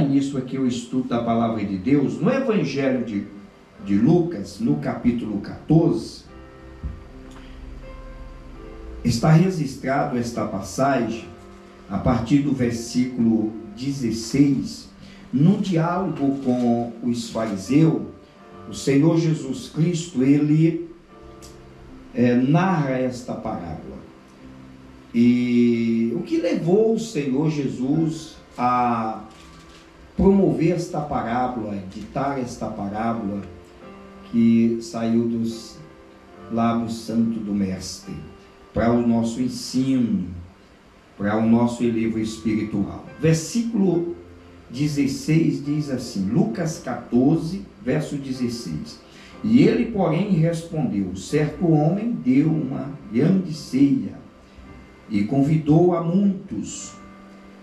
início aqui o estudo da palavra de Deus, no Evangelho de Lucas, no capítulo 14, está registrado esta passagem, a partir do versículo 16, no diálogo com os fariseus. O Senhor Jesus Cristo, ele narra esta parábola. E o que levou o Senhor Jesus a promover esta parábola, ditar esta parábola que saiu dos lábios santos do Mestre, para o nosso ensino, para o nosso elevo espiritual. Versículo 16 diz assim, Lucas 14, verso 16. E ele, porém, respondeu: certo homem deu uma grande ceia e convidou a muitos.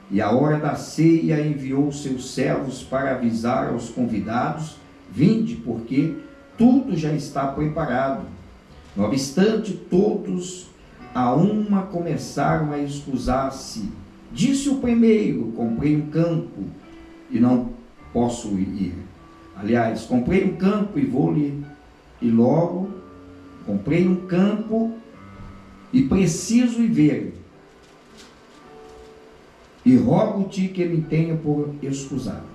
E à hora da ceia enviou seus servos para avisar aos convidados: vinde, porque tudo já está preparado. Não obstante, todos a uma começaram a excusar-se. Disse o primeiro: comprei um campo e não posso ir. Aliás, comprei um campo e vou-lhe, e logo comprei um campo e preciso ir ver. E rogo-te que me tenha por excusado.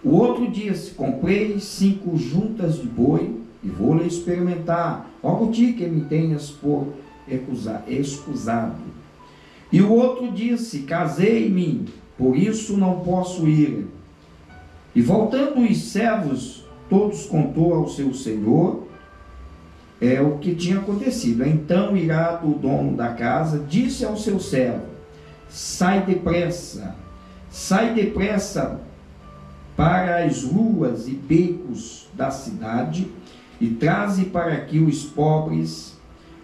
O outro disse: comprei 5 juntas de boi e vou-lhe experimentar. Rogo-te que me tenhas por excusado. E o outro disse: casei-me, por isso não posso ir. E voltando os servos, todos contou ao seu senhor o que tinha acontecido. Então, irado o dono da casa, disse ao seu servo: sai depressa para as ruas e becos da cidade e traze para aqui os pobres,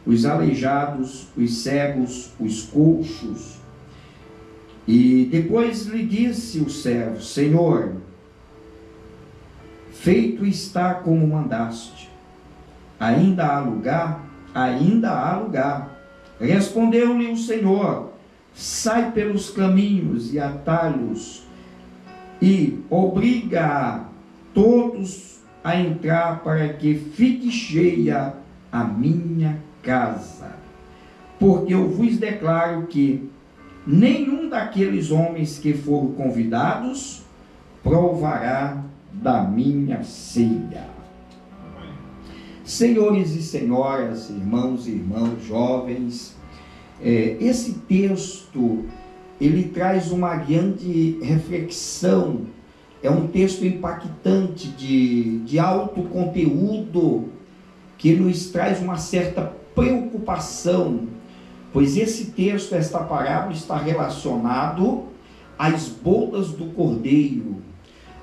os aleijados, os cegos, os coxos. E depois lhe disse o servo: Senhor, feito está como mandaste. Ainda há lugar? Ainda há lugar. Respondeu-lhe o Senhor: sai pelos caminhos e atalhos e obriga todos a entrar para que fique cheia a minha casa. Porque eu vos declaro que nenhum daqueles homens que foram convidados provará da minha ceia. Senhores e senhoras, irmãos e irmãs, jovens, esse texto, ele traz uma grande reflexão. É um texto impactante, de alto conteúdo, que nos traz uma certa preocupação, pois esse texto, esta parábola, está relacionado às bodas do Cordeiro.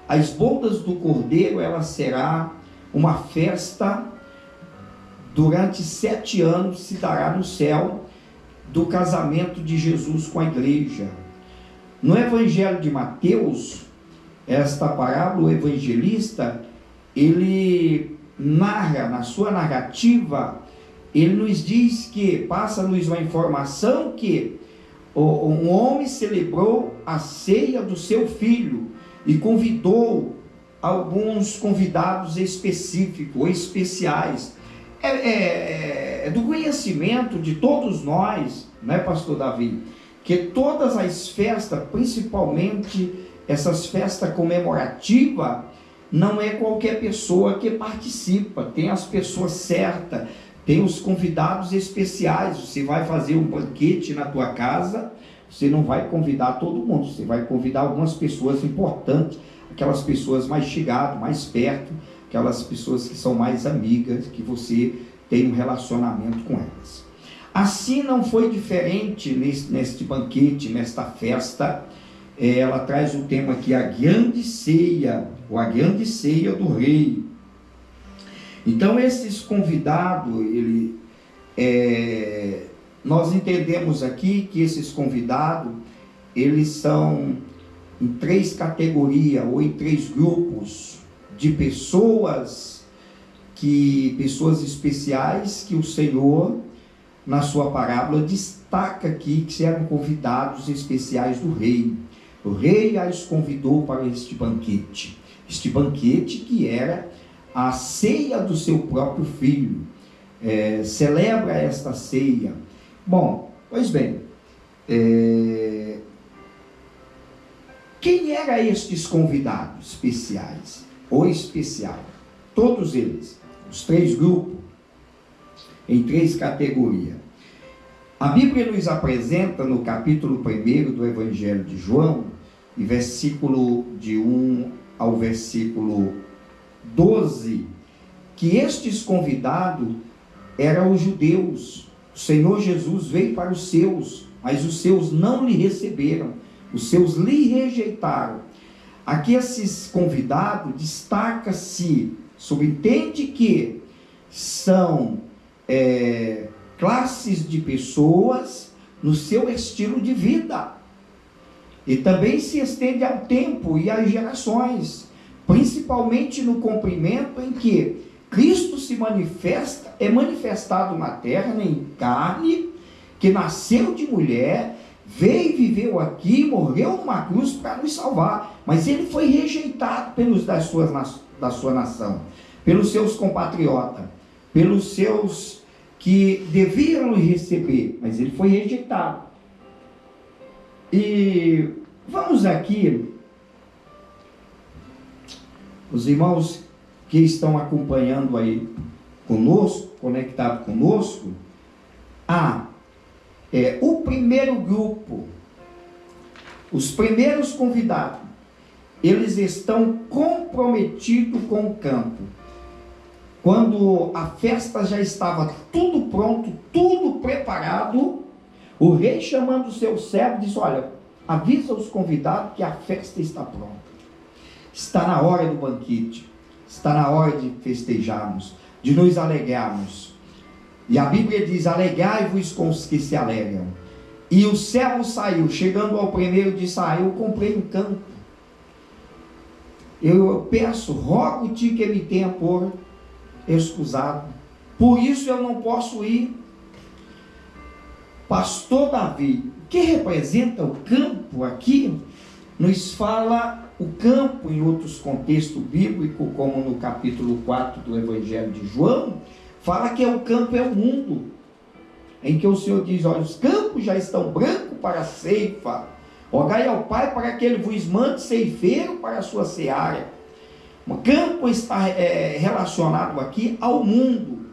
As bodas do Cordeiro, ela será uma festa durante 7 anos, se dará no céu, do casamento de Jesus com a igreja. No Evangelho de Mateus, esta parábola, o evangelista, ele narra, na sua narrativa, ele nos diz que, passa-nos uma informação que um homem celebrou a ceia do seu filho e convidou alguns convidados específicos ou especiais. É do conhecimento de todos nós, né, pastor Davi, que todas as festas, principalmente essas festas comemorativas, não é qualquer pessoa que participa, tem as pessoas certas, tem os convidados especiais. Você vai fazer um banquete na tua casa, você não vai convidar todo mundo, você vai convidar algumas pessoas importantes, aquelas pessoas mais chegadas, mais perto, aquelas pessoas que são mais amigas, que você tem um relacionamento com elas. Assim não foi diferente neste banquete, nesta festa. Ela traz o tema aqui, a grande ceia, ou a grande ceia do rei. Então, esses convidados, nós entendemos aqui que esses convidados, eles são em 3 categorias, ou em 3 grupos de pessoas especiais, que o Senhor, na sua parábola, destaca aqui que eram convidados especiais do rei. O rei as convidou para este banquete que era a ceia do seu próprio filho. Celebra esta ceia. Bom, pois bem, quem eram estes convidados especiais? Ou especial? Todos eles, os 3 grupos, em 3 categorias. A Bíblia nos apresenta no capítulo 1 do Evangelho de João, e versículo de 1 ao versículo 12, que estes convidados eram os judeus. O Senhor Jesus veio para os seus, mas os seus não lhe receberam, os seus lhe rejeitaram. Aqui esses convidados destaca-se, subentende que são classes de pessoas no seu estilo de vida. E também se estende ao tempo e às gerações, principalmente no cumprimento em que Cristo se manifesta, é manifestado na terra, em carne, que nasceu de mulher, veio e viveu aqui, morreu numa cruz para nos salvar, mas ele foi rejeitado pelos da sua nação, pelos seus compatriotas, pelos seus que deviam receber, mas ele foi rejeitado. E vamos aqui, os irmãos que estão acompanhando aí conosco, conectado conosco, o primeiro grupo, os primeiros convidados, eles estão comprometidos com o campo. Quando a festa já estava tudo pronto, tudo preparado, o rei, chamando o seu servo, disse: olha, avisa os convidados que a festa está pronta. Está na hora do banquete. Está na hora de festejarmos, de nos alegrarmos. E a Bíblia diz: alegrai-vos com os que se alegram. E o servo saiu, chegando ao primeiro, disse: eu comprei um campo. Eu peço, rogo-te que me tenha por escusado. Por isso eu não posso ir. Pastor Davi, que representa o campo aqui, nos fala o campo em outros contextos bíblicos, como no capítulo 4 do Evangelho de João, fala que o campo é o mundo, em que o Senhor diz: olha, os campos já estão brancos para a ceifa, rogai ao Pai para que Ele vos mande ceifeiro para a sua seara. O campo está relacionado aqui ao mundo.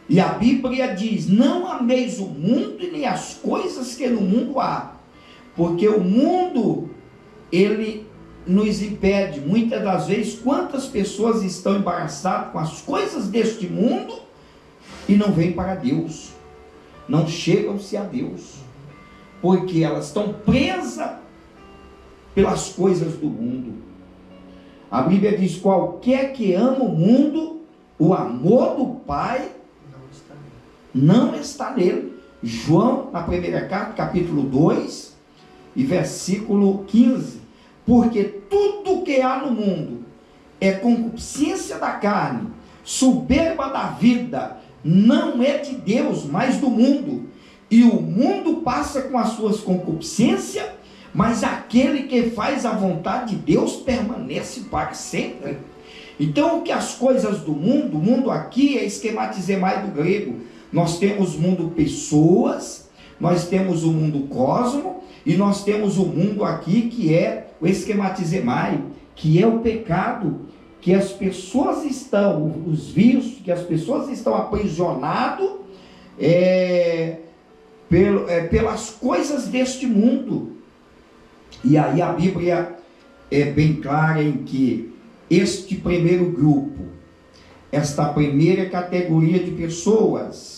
E a Bíblia diz: não ameis o mundo e nem as coisas que no mundo há, porque o mundo, ele nos impede. Muitas das vezes, quantas pessoas estão embaraçadas com as coisas deste mundo e não vêm para Deus, não chegam-se a Deus, porque elas estão presas pelas coisas do mundo. A Bíblia diz: qualquer que ama o mundo, o amor do Pai não está nele. João, na primeira carta, capítulo 2 e versículo 15. Porque tudo que há no mundo é concupiscência da carne, soberba da vida, não é de Deus, mas do mundo. E o mundo passa com as suas concupiscências, mas aquele que faz a vontade de Deus permanece para sempre. Então, o que as coisas do mundo, o mundo aqui é esquematizemai do grego. Nós temos o mundo pessoas, nós temos o mundo cosmo, e nós temos o mundo aqui que é o esquematizemai, que é o pecado, que as pessoas estão, os vícios, que as pessoas estão aprisionadas pelas coisas deste mundo. E aí a Bíblia é bem clara em que este primeiro grupo, esta primeira categoria de pessoas,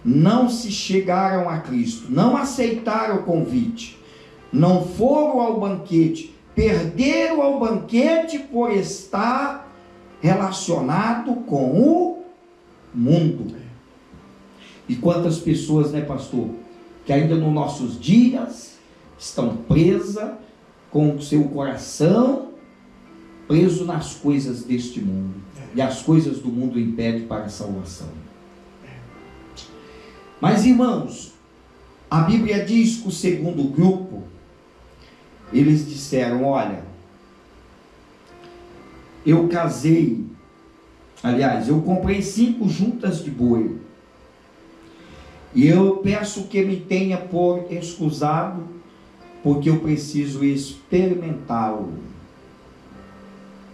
não se chegaram a Cristo, não aceitaram o convite, não foram ao banquete, perderam ao banquete por estar relacionado com o mundo. E quantas pessoas, né, pastor, que ainda nos nossos dias estão presas com o seu coração preso nas coisas deste mundo, e as coisas do mundo impedem para a salvação. Mas, irmãos, a Bíblia diz que o segundo grupo eles disseram: olha, eu casei, aliás, eu comprei 5 juntas de boi, e eu peço que me tenha por escusado, porque eu preciso experimentá-lo.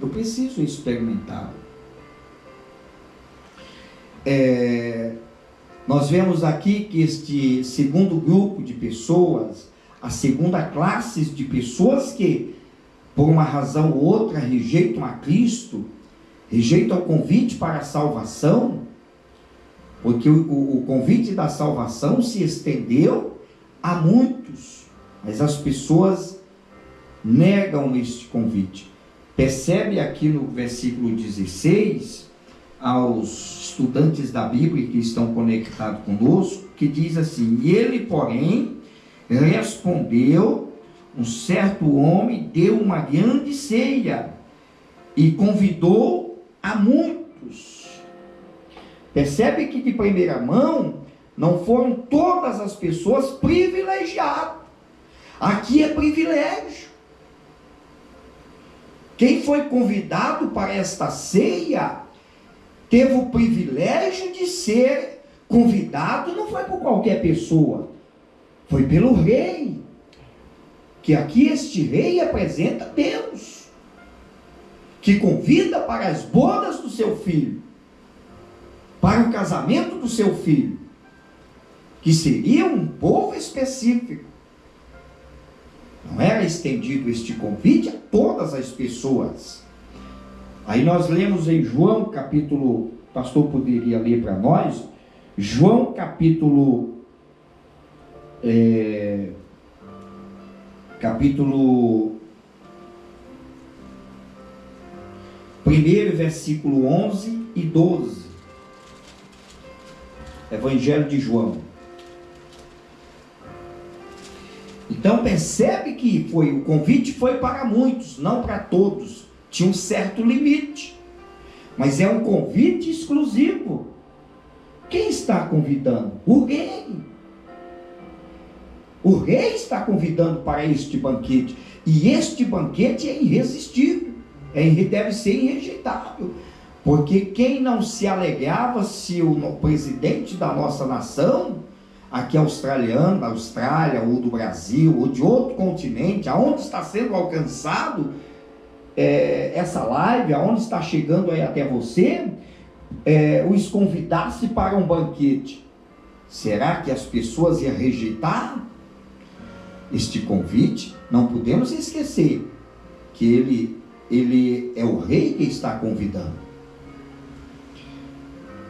Eu preciso experimentá-lo. Nós vemos aqui que este segundo grupo de pessoas, a segunda classe de pessoas que, por uma razão ou outra, rejeitam a Cristo, rejeitam o convite para a salvação, porque o convite da salvação se estendeu a muitos, mas as pessoas negam este convite. Percebe aqui no versículo 16, aos estudantes da Bíblia que estão conectados conosco, que diz assim: e ele, porém, respondeu, um certo homem deu uma grande ceia e convidou a muitos. Percebe que de primeira mão não foram todas as pessoas privilegiadas. Aqui é privilégio. Quem foi convidado para esta ceia teve o privilégio de ser convidado, não foi por qualquer pessoa, foi pelo rei. Que aqui este rei apresenta Deus, que convida para as bodas do seu filho, para o casamento do seu filho, que seria um povo específico. Não era estendido este convite a todas as pessoas. Aí nós lemos em João capítulo, o pastor poderia ler para nós, João capítulo 1, versículo 11 e 12. Evangelho de João. Então percebe que o convite foi para muitos, não para todos. Tinha um certo limite, mas é um convite exclusivo. Quem está convidando? O rei. O rei está convidando para este banquete, e este banquete é irresistível, deve ser irrejeitável, porque quem não se alegrava se o presidente da nossa nação, aqui australiano, da Austrália, ou do Brasil, ou de outro continente, aonde está sendo alcançado essa live, aonde está chegando aí até você, os convidasse para um banquete, será que as pessoas iam rejeitar este convite? Não podemos esquecer que ele é o rei que está convidando.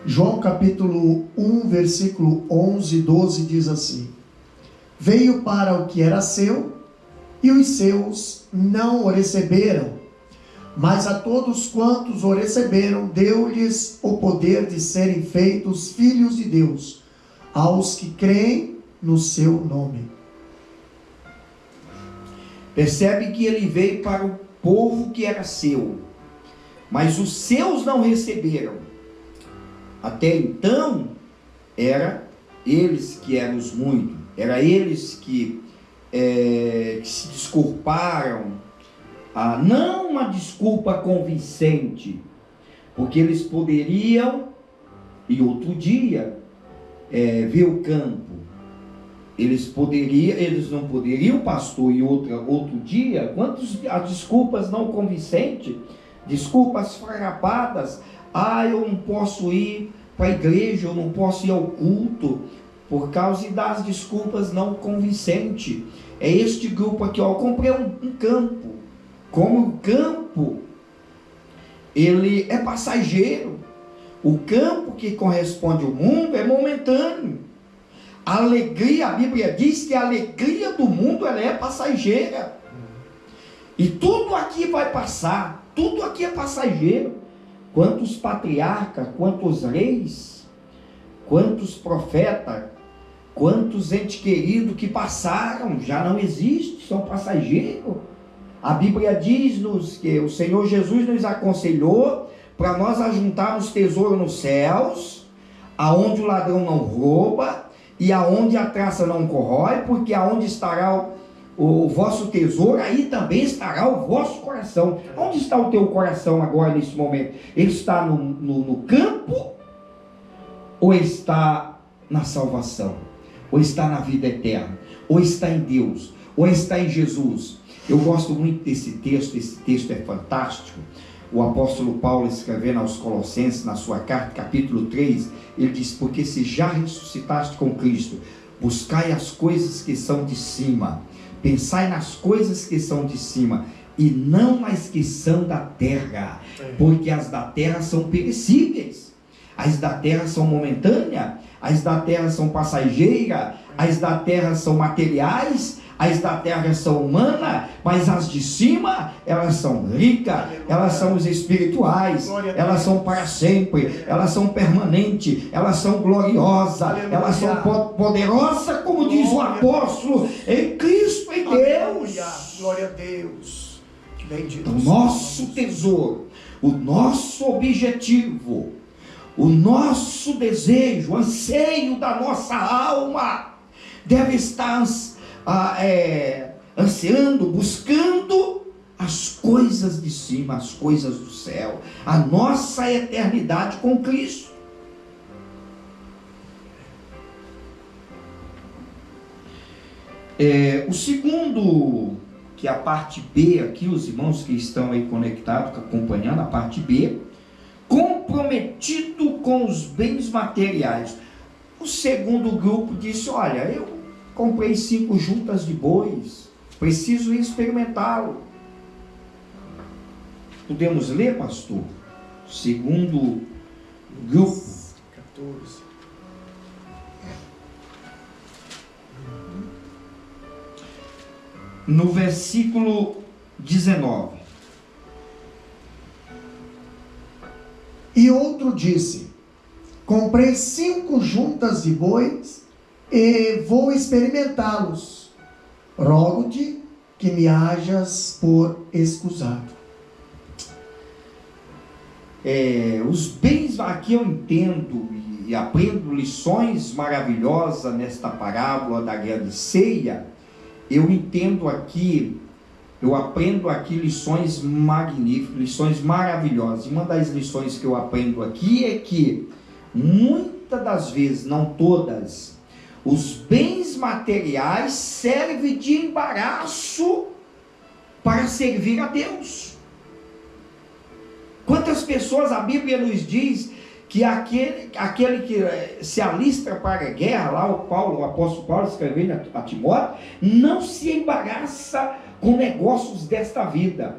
João capítulo 1, versículo 11 e 12 diz assim: veio para o que era seu, e os seus não o receberam, mas a todos quantos o receberam, deu-lhes o poder de serem feitos filhos de Deus, aos que creem no seu nome. Percebe que ele veio para o povo que era seu, mas os seus não receberam. Até então, era eles que eram os muitos, era eles que se desculparam, não uma desculpa convincente, porque eles poderiam, e outro dia, ver o campo, eles não poderiam, pastor, e outro dia, as desculpas não convincentes, desculpas farrapadas, eu não posso ir para a igreja, eu não posso ir ao culto, por causa das desculpas não convincentes. É este grupo aqui, eu comprei um campo, como o campo, ele é passageiro, o campo que corresponde ao mundo é momentâneo, a alegria, a Bíblia diz que a alegria do mundo ela é passageira, e tudo aqui vai passar, tudo aqui é passageiro. Quantos patriarcas, quantos reis, quantos profetas, quantos entes queridos que passaram, já não existe, são passageiros. A Bíblia diz-nos que o Senhor Jesus nos aconselhou para nós ajuntarmos tesouro nos céus, aonde o ladrão não rouba, e aonde a traça não corrói, porque aonde estará o vosso tesouro, aí também estará o vosso coração. Onde está o teu coração agora, nesse momento? Ele está no campo, ou está na salvação, ou está na vida eterna, ou está em Deus, ou está em Jesus? Eu gosto muito desse texto. Esse texto é fantástico. O apóstolo Paulo, escrevendo aos Colossenses, na sua carta, capítulo 3, ele diz: porque se já ressuscitaste com Cristo, buscai as coisas que são de cima, pensai nas coisas que são de cima, e não nas que são da terra, porque as da terra são perecíveis, as da terra são momentâneas, as da terra são passageiras, as da terra são materiais, as da terra são humanas, mas as de cima, elas são ricas, elas são os espirituais, elas são para sempre, elas são permanentes, elas são gloriosas, elas são poderosas, como diz o apóstolo, em Cristo, em Deus. Glória a Deus. Bendito. O nosso tesouro, o nosso objetivo, o nosso desejo, o anseio da nossa alma deve estar ansiando, buscando as coisas de cima, as coisas do céu, a nossa eternidade com Cristo. O segundo, que é a parte B aqui, os irmãos que estão aí conectados, acompanhando a parte B, comprometido com os bens materiais. O segundo grupo disse: olha, eu comprei 5 juntas de bois, preciso experimentá-lo. Podemos ler, pastor? Segundo grupo. 14. No versículo 19. E outro disse: comprei 5 juntas de bois e vou experimentá-los. Rogo-te que me hajas por escusado. Os bens, aqui eu entendo e aprendo lições maravilhosas nesta parábola da grande ceia. Eu entendo aqui, eu aprendo aqui lições magníficas, lições maravilhosas. E uma das lições que eu aprendo aqui é que muitas das vezes, não todas, os bens materiais servem de embaraço para servir a Deus. Quantas pessoas a Bíblia nos diz que aquele que se alista para a guerra, lá o apóstolo Paulo escrevendo a Timóteo, não se embaraça com negócios desta vida.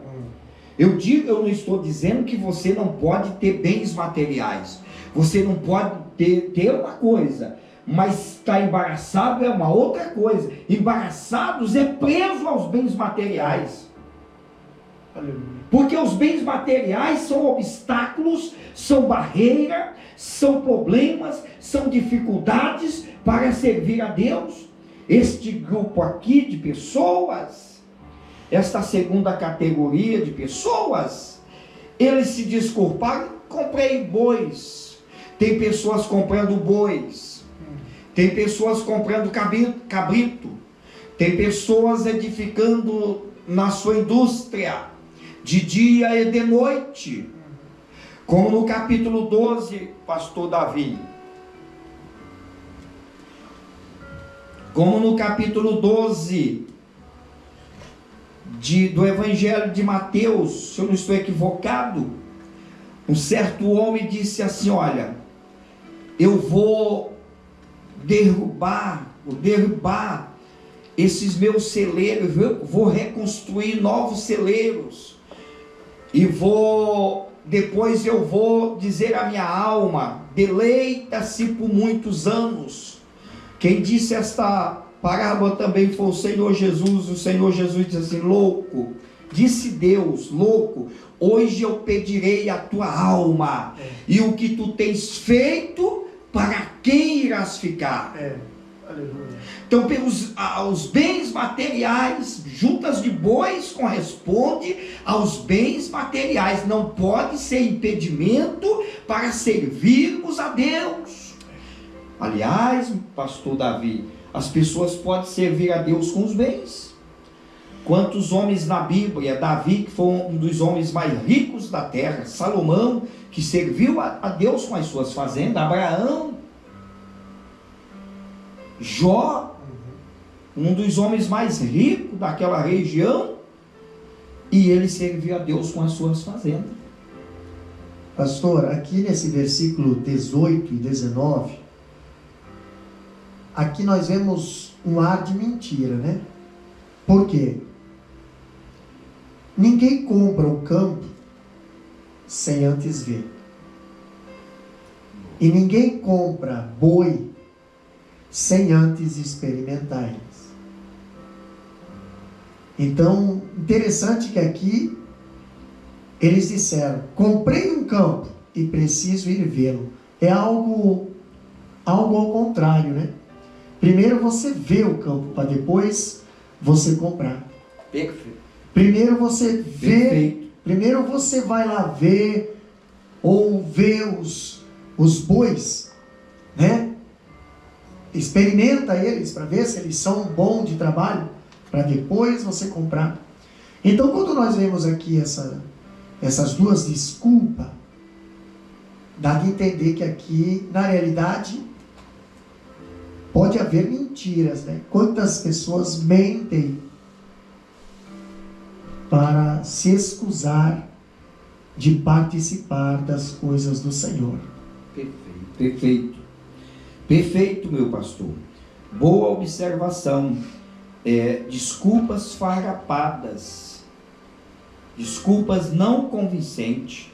Eu não estou dizendo que você não pode ter bens materiais, você não pode ter uma coisa, mas estar embaraçado é uma outra coisa. Embaraçados é preso aos bens materiais. Porque os bens materiais são obstáculos, são barreiras, são problemas, são dificuldades para servir a Deus. Este grupo aqui de pessoas, esta segunda categoria de pessoas, eles se desculparam: comprei bois. Tem pessoas comprando bois, tem pessoas comprando cabrito, tem pessoas edificando na sua indústria de dia e de noite, como no capítulo 12, pastor Davi, como no capítulo 12 do Evangelho de Mateus, se eu não estou equivocado, um certo homem disse assim: olha, eu vou derrubar esses meus celeiros, vou reconstruir novos celeiros, e depois eu vou dizer à minha alma: deleita-se por muitos anos. Quem disse esta parábola também foi o Senhor Jesus. O Senhor Jesus disse assim: louco, disse Deus, louco, hoje eu pedirei a tua alma, e o que tu tens feito, para quem irás ficar? Aleluia. Então, aos bens materiais, juntas de bois corresponde aos bens materiais, não pode ser impedimento para servirmos a Deus. Aliás, pastor Davi, as pessoas podem servir a Deus com os bens, Quantos homens na Bíblia? Davi, que foi um dos homens mais ricos da terra. Salomão, que serviu a Deus com as suas fazendas. Abraão. Jó, um dos homens mais ricos daquela região. E ele serviu a Deus com as suas fazendas. Pastor, aqui nesse versículo 18 e 19, aqui nós vemos um ar de mentira, né? Por quê? Ninguém compra um campo sem antes ver. E ninguém compra boi sem antes experimentar eles. Então, interessante que aqui eles disseram: comprei um campo e preciso ir vê-lo. É algo ao contrário, né? Primeiro você vê o campo para depois você comprar. Perfeito. Primeiro você vê, Perfeito. Primeiro você vai lá ver ou ver os bois, né? Experimenta eles para ver se eles são bons de trabalho, para depois você comprar. Então, quando nós vemos aqui essas duas desculpas, dá de entender que aqui, na realidade, pode haver mentiras, né? Quantas pessoas mentem para se excusar de participar das coisas do Senhor. Perfeito, perfeito. Perfeito, meu pastor. Boa observação. Desculpas farrapadas, desculpas não convincentes.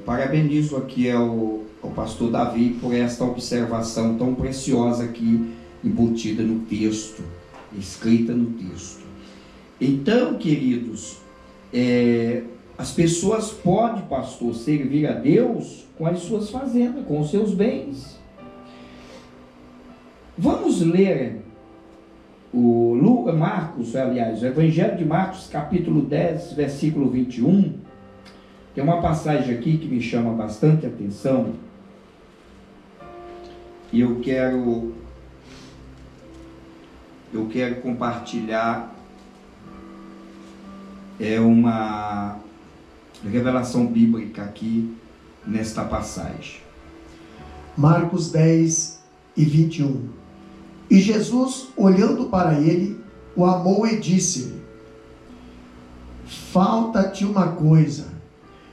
Parabenizo aqui ao pastor Davi por esta observação tão preciosa aqui, embutida no texto, escrita no texto. Então, queridos, as pessoas podem, pastor, servir a Deus com as suas fazendas, com os seus bens. Vamos ler o Evangelho de Marcos, capítulo 10, versículo 21. Tem uma passagem aqui que me chama bastante atenção. E eu quero compartilhar uma revelação bíblica aqui nesta passagem. Marcos 10 e 21. E Jesus, olhando para ele, o amou e disse-lhe: falta-te uma coisa,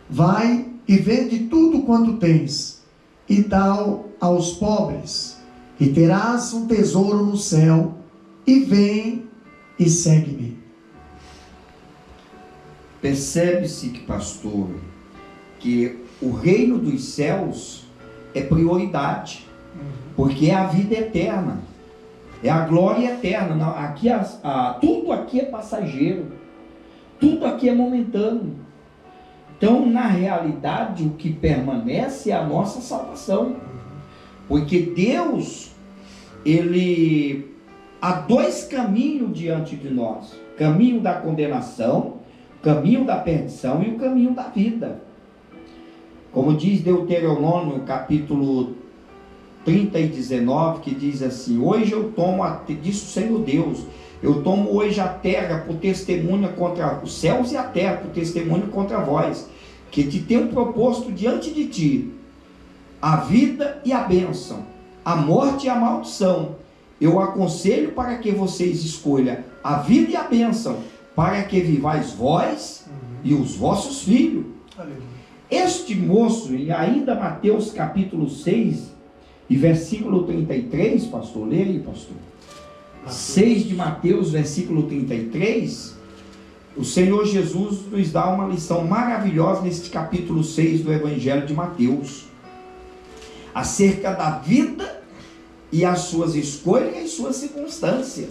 vai e vende tudo quanto tens, e dá aos pobres, e terás um tesouro no céu, e vem e segue-me. Percebe-se que, pastor, que o reino dos céus é prioridade, porque é a vida eterna, é a glória eterna. Aqui tudo aqui é passageiro, tudo aqui é momentâneo. Então, na realidade, o que permanece é a nossa salvação, porque Deus, há dois caminhos diante de nós: caminho da condenação, caminho da perdição e o caminho da vida. Como diz Deuteronômio, capítulo 30 e 19, que diz assim: hoje eu tomo, diz o Senhor Deus, eu tomo hoje a terra por testemunha contra os céus e a terra por testemunho contra vós, que te tenho proposto diante de ti a vida e a bênção, a morte e a maldição. Eu aconselho para que vocês escolham a vida e a bênção, para que vivais vós e os vossos filhos. Aleluia. Este moço, e ainda Mateus capítulo 6 e versículo 33, pastor, lê aí, pastor. 6 de Mateus, versículo 33, o Senhor Jesus nos dá uma lição maravilhosa neste capítulo 6 do Evangelho de Mateus, acerca da vida e as suas escolhas e as suas circunstâncias.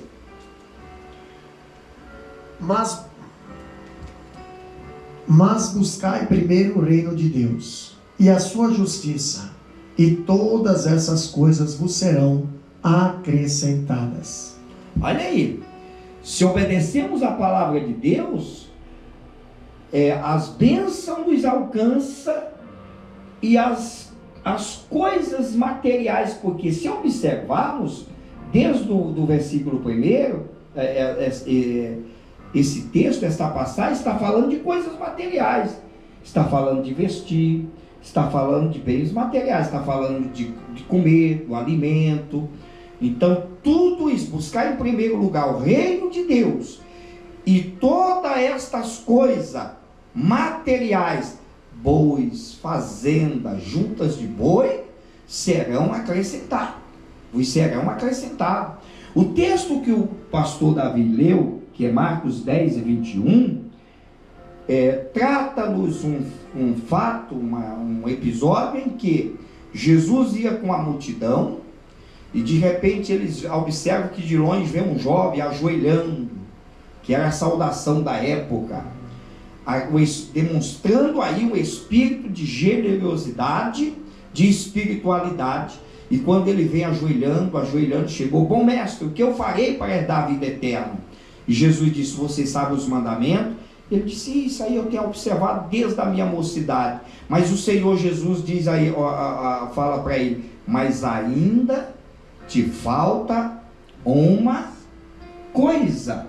Mas buscai primeiro o reino de Deus e a sua justiça, e todas essas coisas vos serão acrescentadas. Olha aí, se obedecemos a palavra de Deus, as bênçãos nos alcançam e as coisas materiais, porque se observarmos, desde o versículo 1, esse texto, esta passagem, está falando de coisas materiais, está falando de vestir, está falando de bens materiais, está falando de comer, do alimento. Então, tudo isso, buscar em primeiro lugar o reino de Deus e todas estas coisas materiais, bois, fazenda, juntas de boi, serão acrescentados. Vos serão acrescentados. O texto que o pastor Davi leu, que é Marcos 10 e 21, trata-nos um fato, um episódio em que Jesus ia com a multidão e de repente eles observam que de longe vê um jovem ajoelhando, que era a saudação da época, demonstrando aí um espírito de generosidade, de espiritualidade. E quando ele vem ajoelhando, chegou: bom mestre, o que eu farei para herdar a vida eterna? E Jesus disse: você sabe os mandamentos? Ele disse: isso aí eu tenho observado desde a minha mocidade. Mas o Senhor Jesus diz aí, fala para ele: mas ainda te falta uma coisa.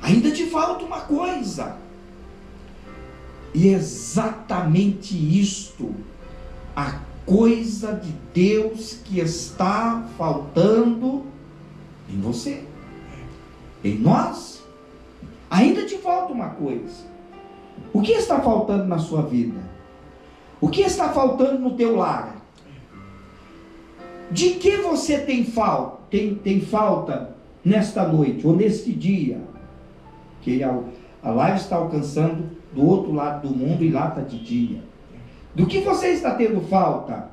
Ainda te falta uma coisa. E é exatamente isto, a coisa de Deus que está faltando em você, em nós. Ainda te falta uma coisa. O que está faltando na sua vida? O que está faltando no teu lar? De que você tem falta nesta noite ou neste dia? Que a live está alcançando do outro lado do mundo e lá está de dia. Do que você está tendo falta?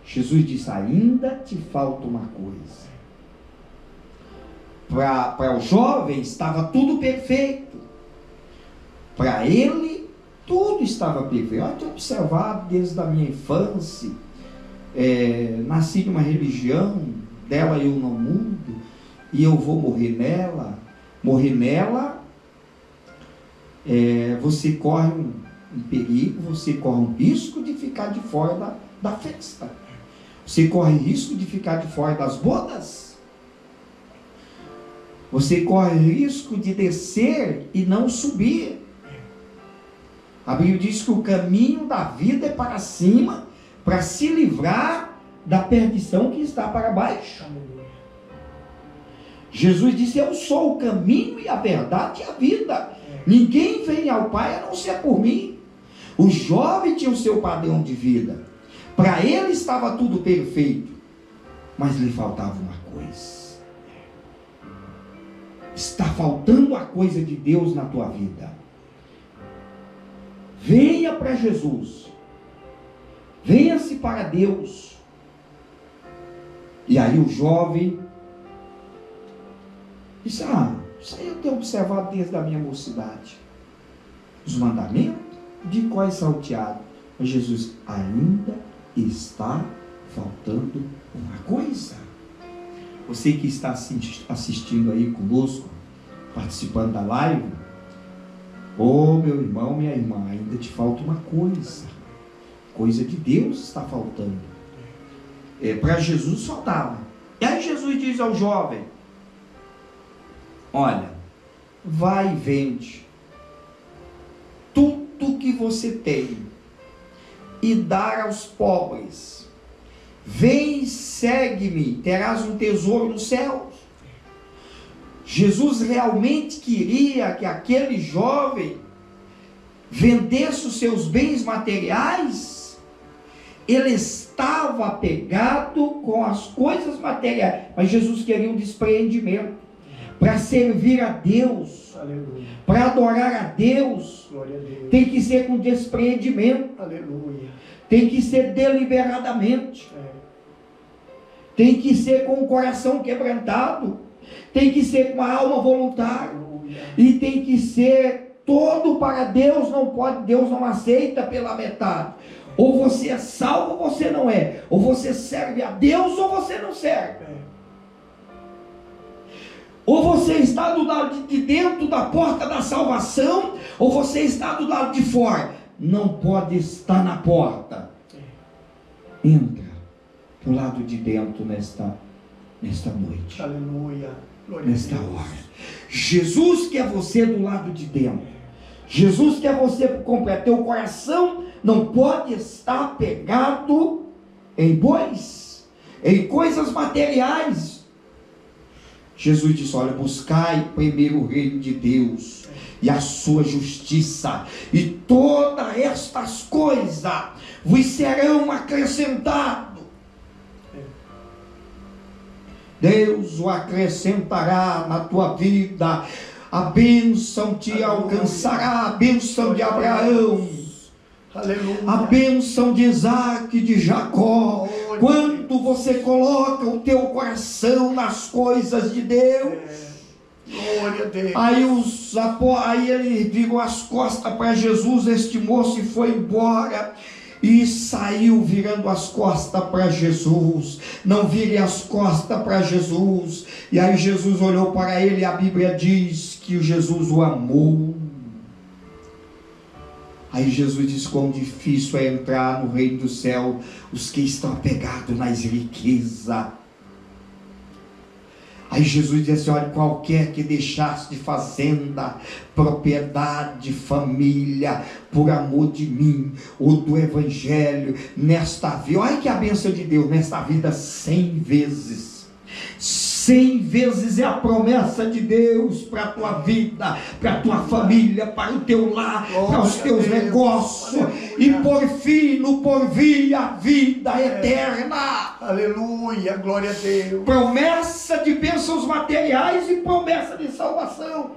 Jesus disse: ainda te falta uma coisa. Para o jovem estava tudo perfeito. Para ele tudo estava perfeito. Eu tenho observado desde a minha infância, nasci de uma religião, dela eu não mudo, e eu vou morrer nela. Você corre um perigo, você corre um risco de ficar de fora da festa. Você corre risco de ficar de fora das bodas. Você corre risco de descer e não subir. A Bíblia diz que o caminho da vida é para cima, para se livrar da perdição que está para baixo. Jesus disse: eu sou o caminho e a verdade e a vida. Ninguém vem ao Pai a não ser por mim. O jovem tinha o seu padrão de vida. Para ele estava tudo perfeito. Mas lhe faltava uma coisa. Está faltando a coisa de Deus na tua vida. Venha para Jesus. Venha-se para Deus. E aí o jovem disse: isso aí eu tenho observado desde a minha mocidade. Os mandamentos de quais salteado. Mas Jesus: ainda está faltando uma coisa. Você que está assistindo aí conosco, participando da live, meu irmão, minha irmã, ainda te falta uma coisa. Coisa de Deus está faltando. Para Jesus faltava. E aí Jesus diz ao jovem: olha, vai e vende tudo que você tem e dar aos pobres. Vem, segue-me, terás um tesouro nos céus. Jesus realmente queria que aquele jovem vendesse os seus bens materiais. Ele estava apegado com as coisas materiais, mas Jesus queria um despreendimento para servir a Deus, para adorar a Deus. Tem que ser com despreendimento. Aleluia. Tem que ser deliberadamente. Tem que ser com o coração quebrantado. Tem que ser com a alma voluntária. E tem que ser todo para Deus. Deus não aceita pela metade. Ou você é salvo ou você não é. Ou você serve a Deus ou você não serve. Ou você está do lado de dentro da porta da salvação, ou você está do lado de fora. Não pode estar na porta. Entra do lado de dentro nesta noite. Aleluia. nesta hora. Jesus quer você do lado de dentro. Jesus quer você por completo. Teu coração não pode estar pegado em bois, em coisas materiais. Jesus disse: olha, buscai primeiro o reino de Deus e a sua justiça, e todas estas coisas vos serão acrescentadas. Deus o acrescentará na tua vida. A bênção te alcançará, a bênção de Abraão, a bênção de Isaac, de Jacó. Quando você coloca o teu coração nas coisas de Deus, glória a Deus. Aí ele virou as costas para Jesus, este moço, e foi embora. E saiu virando as costas para Jesus. Não vire as costas para Jesus. E aí Jesus olhou para ele, e a Bíblia diz que Jesus o amou. Aí Jesus diz: quão difícil é entrar no reino do céu os que estão apegados nas riquezas. Aí Jesus disse assim: olha, qualquer que deixasse de fazenda, propriedade, família, por amor de mim, ou do Evangelho, nesta vida, olha que a bênção de Deus, nesta vida 100 vezes. 100 vezes é a promessa de Deus para a tua vida, para a tua família, para o teu lar, para os teus negócios, e por fim, no porvir, a vida eterna. Aleluia, glória a Deus. Promessa de bênçãos materiais e promessa de salvação.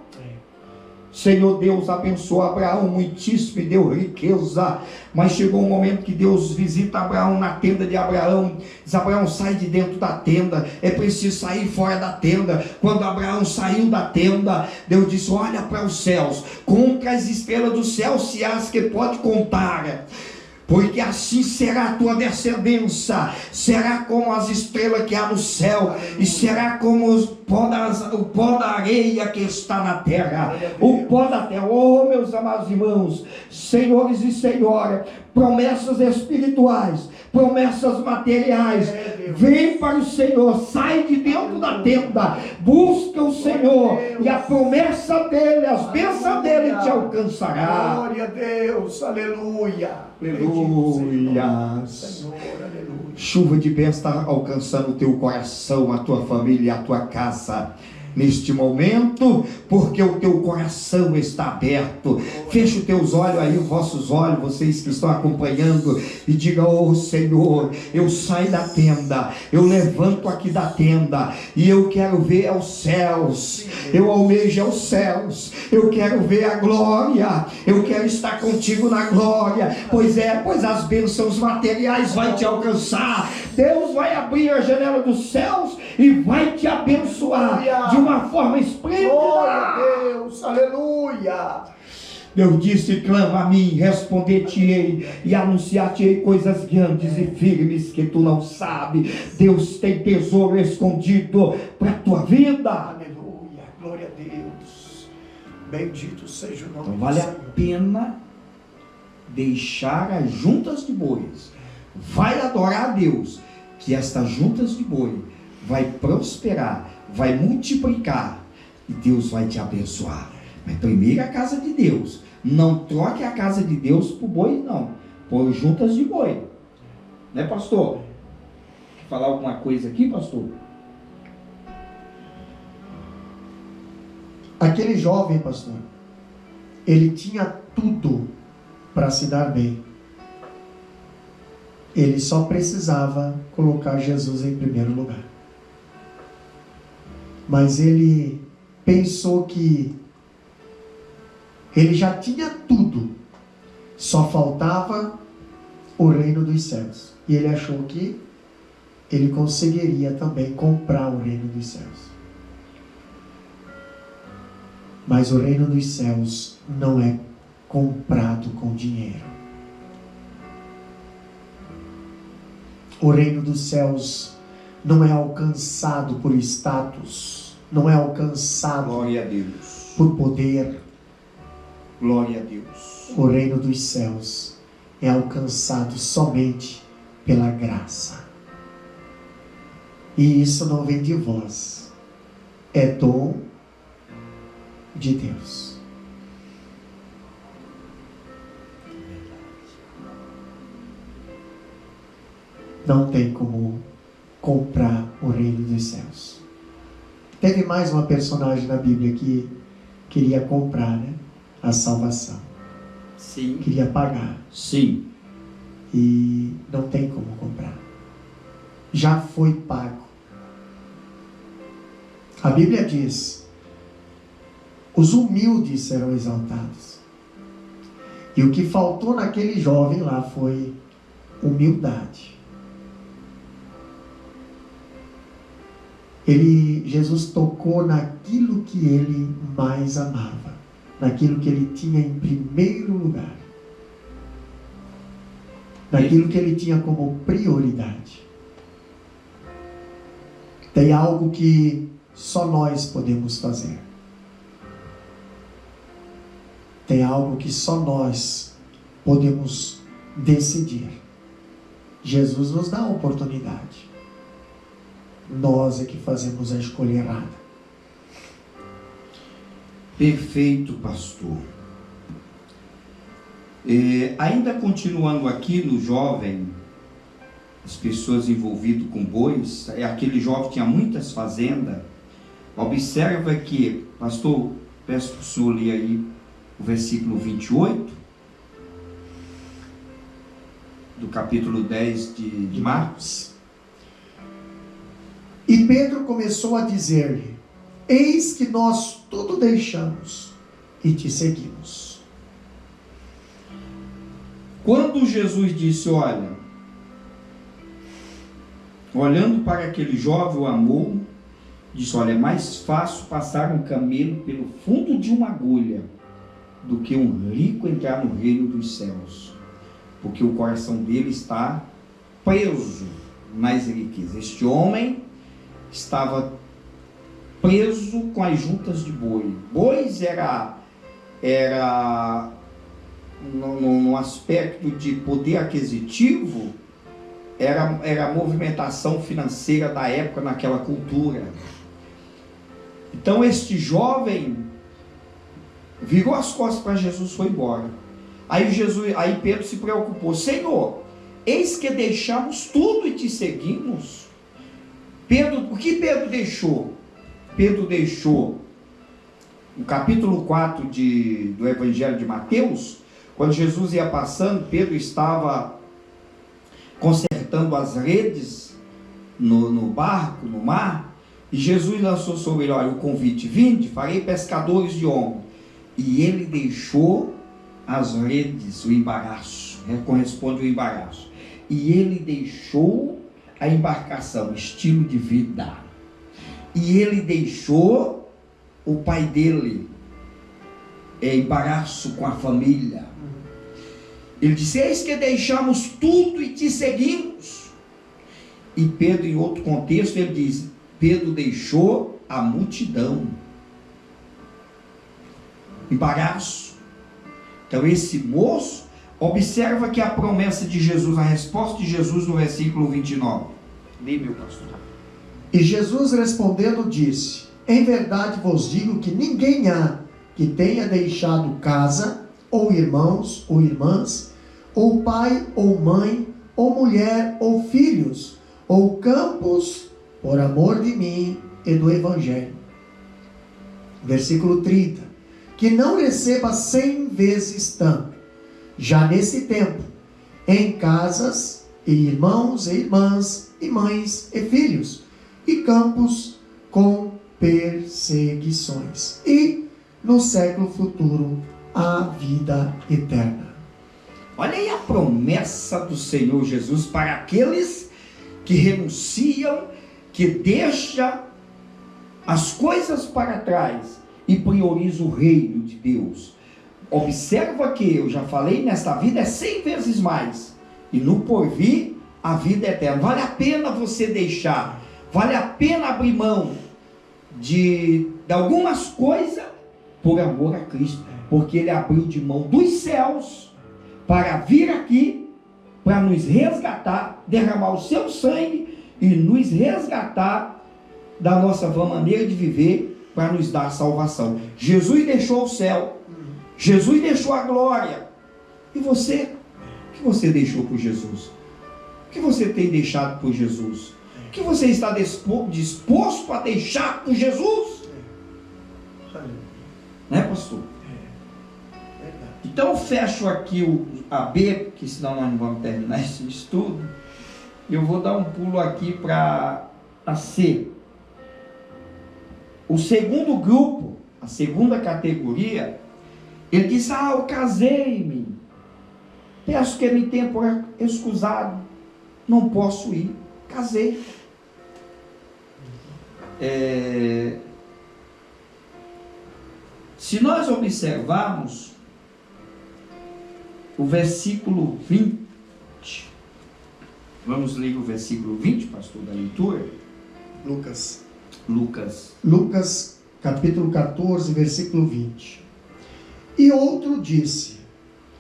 Senhor Deus abençoou Abraão muitíssimo e deu riqueza, mas chegou um momento que Deus visita Abraão na tenda de Abraão. Diz: Abraão, sai de dentro da tenda, é preciso sair fora da tenda. Quando Abraão saiu da tenda, Deus disse: olha para os céus, conta as estrelas do céu, se as que pode contar, porque assim será a tua descendência, será como as estrelas que há no céu, e será como o pó da areia que está na terra, o pó da terra. Oh, meus amados irmãos, senhores e senhoras, promessas espirituais, promessas materiais, vem para o Senhor, sai de dentro da tenda, busca o Senhor, e a promessa dele, as bênçãos dele te alcançará. Glória a Deus, aleluia. Aleluia. Senhor, aleluia. Chuva de bênção está alcançando o teu coração, a tua família, a tua casa neste momento, porque o teu coração está aberto. Feche os teus olhos aí, os vossos olhos, vocês que estão acompanhando, e diga: oh Senhor, eu saio da tenda, eu levanto aqui da tenda, e eu quero ver aos céus, eu almejo aos céus, eu quero ver a glória, eu quero estar contigo na glória. Pois as bênçãos materiais vai te alcançar. Deus vai abrir a janela dos céus e vai te abençoar de uma forma esplêndida. Glória a Deus, aleluia. Deus disse: clama a mim, responder-te-ei e anunciar-te-ei coisas grandes e firmes que tu não sabes. Deus tem tesouro escondido para a tua vida. Aleluia, glória a Deus. Bendito seja o nome Então do vale a Senhor. pena deixar as juntas de bois. Vai adorar a Deus, que estas juntas de boi vai prosperar, vai multiplicar, e Deus vai te abençoar. Mas primeiro a casa de Deus. Não troque a casa de Deus por boi, não. Por juntas de boi. Né, pastor? Quer falar alguma coisa aqui, pastor? Aquele jovem, pastor, ele tinha tudo para se dar bem. Ele só precisava colocar Jesus em primeiro lugar. Mas ele pensou que ele já tinha tudo, só faltava o reino dos céus. E ele achou que ele conseguiria também comprar o reino dos céus. Mas o reino dos céus não é comprado com dinheiro. O reino dos céus não é alcançado por status, não é alcançado Glória a Deus. por poder. Glória a Deus. O reino dos céus é alcançado somente pela graça. E isso não vem de vós, é dom de Deus. Não tem como comprar o reino dos céus. Teve mais uma personagem na Bíblia que queria comprar, né? A salvação. Sim. Queria pagar. Sim. E não tem como comprar. Já foi pago. A Bíblia diz: os humildes serão exaltados. E o que faltou naquele jovem lá foi humildade. Jesus tocou naquilo que ele mais amava, naquilo que ele tinha em primeiro lugar, naquilo que ele tinha como prioridade. Tem algo que só nós podemos fazer. Tem algo que só nós podemos decidir. Jesus nos dá a oportunidade. Nós é que fazemos a escolha errada. Perfeito, pastor. Ainda continuando aqui no jovem, as pessoas envolvidas com bois, aquele jovem tinha muitas fazendas. Observa que, pastor, peço para o senhor ler aí o versículo 28, do capítulo 10 de Marcos. E Pedro começou a dizer-lhe: eis que nós tudo deixamos e te seguimos. Quando Jesus disse, olhando para aquele jovem, o amou, disse: olha, é mais fácil passar um camelo pelo fundo de uma agulha do que um rico entrar no reino dos céus, porque o coração dele está preso nas riquezas. Este homem estava preso com as juntas de boi. Bois era no aspecto de poder aquisitivo, era a movimentação financeira da época naquela cultura. Então este jovem virou as costas para Jesus e foi embora. Aí Pedro se preocupou: Senhor, eis que deixamos tudo e te seguimos. O que Pedro deixou? Pedro deixou, no capítulo 4 do Evangelho de Mateus, quando Jesus ia passando, Pedro estava consertando as redes no barco, no mar, e Jesus lançou sobre ele, olha, o convite: vinde, farei pescadores de homens. E ele deixou as redes, o embaraço, corresponde ao embaraço, e ele deixou a embarcação, estilo de vida, e ele deixou o pai dele, embaraço com a família. Ele disse: eis que deixamos tudo e te seguimos. E Pedro, em outro contexto, ele diz: Pedro deixou a multidão, embaraço. Então esse moço, observa que a promessa de Jesus, a resposta de Jesus no versículo 29. Lê, meu pastor. E Jesus respondendo disse: em verdade vos digo que ninguém há que tenha deixado casa, ou irmãos, ou irmãs, ou pai, ou mãe, ou mulher, ou filhos, ou campos, por amor de mim e do Evangelho. Versículo 30. Que não receba 100 vezes tanto, já nesse tempo, em casas, e irmãos, e irmãs, e mães, e filhos, e campos com perseguições, e no século futuro a vida eterna. Olha aí a promessa do Senhor Jesus para aqueles que renunciam, que deixam as coisas para trás e priorizam o reino de Deus. Observa que eu já falei, nesta vida é 100 vezes mais, e no porvir a vida é eterna. Vale a pena você deixar, vale a pena abrir mão de algumas coisas por amor a Cristo, porque Ele abriu de mão dos céus para vir aqui, para nos resgatar, derramar o seu sangue e nos resgatar da nossa maneira de viver para nos dar salvação. Jesus deixou o céu, Jesus deixou a glória. E você? O que você deixou por Jesus? O que você tem deixado por Jesus? O que você está disposto a deixar por Jesus? Né, pastor? Então eu fecho aqui a B, porque senão nós não vamos terminar esse estudo. Eu vou dar um pulo aqui para a C. O segundo grupo, a segunda categoria, ele diz: eu casei-me, peço que me tenha por excusado, não posso ir, casei. Se nós observarmos o versículo 20, vamos ler o versículo 20, pastor, da leitura. Lucas, capítulo 14, versículo 20. E outro disse: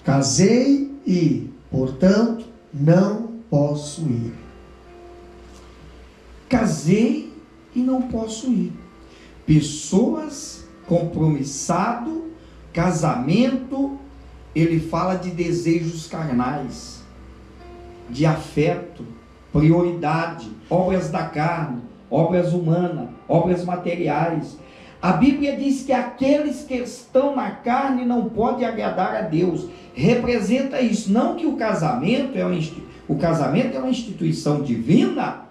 casei e, portanto, não posso ir. Casei e não posso ir. Pessoas, compromissado, casamento, ele fala de desejos carnais, de afeto, prioridade, obras da carne, obras humanas, obras materiais. A Bíblia diz que aqueles que estão na carne não podem agradar a Deus. Representa isso, não que o casamento é uma instituição divina,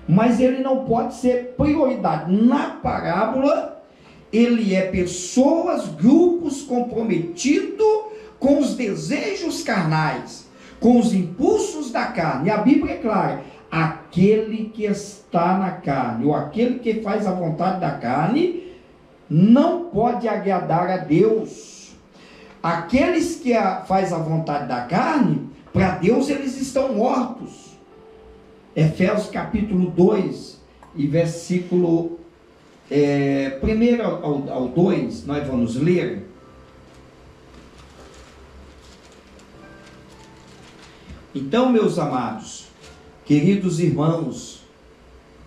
mas ele não pode ser prioridade. Na parábola, ele é pessoas, grupos comprometidos com os desejos carnais, com os impulsos da carne. E a Bíblia é clara: aquele que está na carne, ou aquele que faz a vontade da carne, não pode agradar a Deus. Aqueles que faz a vontade da carne, para Deus eles estão mortos. Efésios capítulo 2 e versículo 1 ao 2, nós vamos ler. Então, meus amados, queridos irmãos,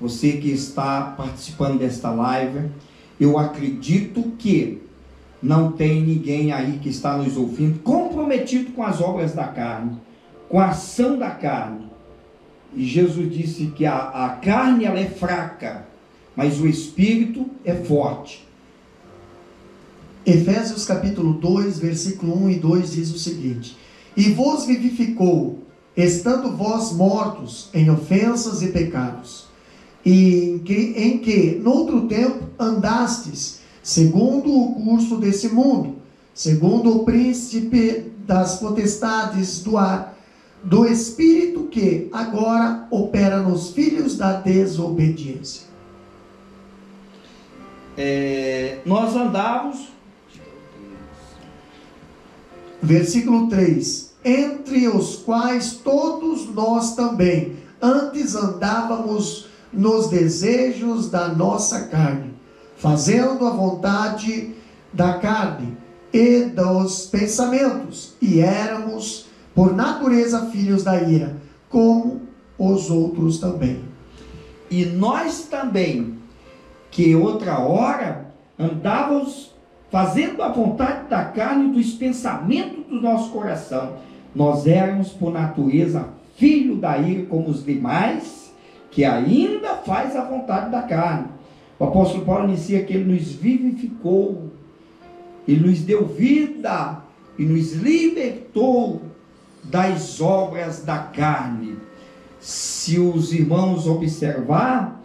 você que está participando desta live, eu acredito que não tem ninguém aí que está nos ouvindo comprometido com as obras da carne, com a ação da carne. E Jesus disse que a carne ela é fraca, mas o espírito é forte. Efésios capítulo 2, versículo 1 e 2 diz o seguinte: e vos vivificou, estando vós mortos em ofensas e pecados, e em que noutro tempo andastes, segundo o curso desse mundo, segundo o príncipe das potestades do ar, do espírito que agora opera nos filhos da desobediência. Nós andávamos, versículo 3: entre os quais todos nós também antes andávamos nos desejos da nossa carne, fazendo a vontade da carne e dos pensamentos, e éramos por natureza filhos da ira, como os outros também. E nós também, que outra hora andávamos fazendo a vontade da carne e dos pensamentos do nosso coração, nós éramos por natureza filho da ira, como os demais, que ainda faz a vontade da carne. O apóstolo Paulo inicia que ele nos vivificou, ele nos deu vida e nos libertou das obras da carne. Se os irmãos observar,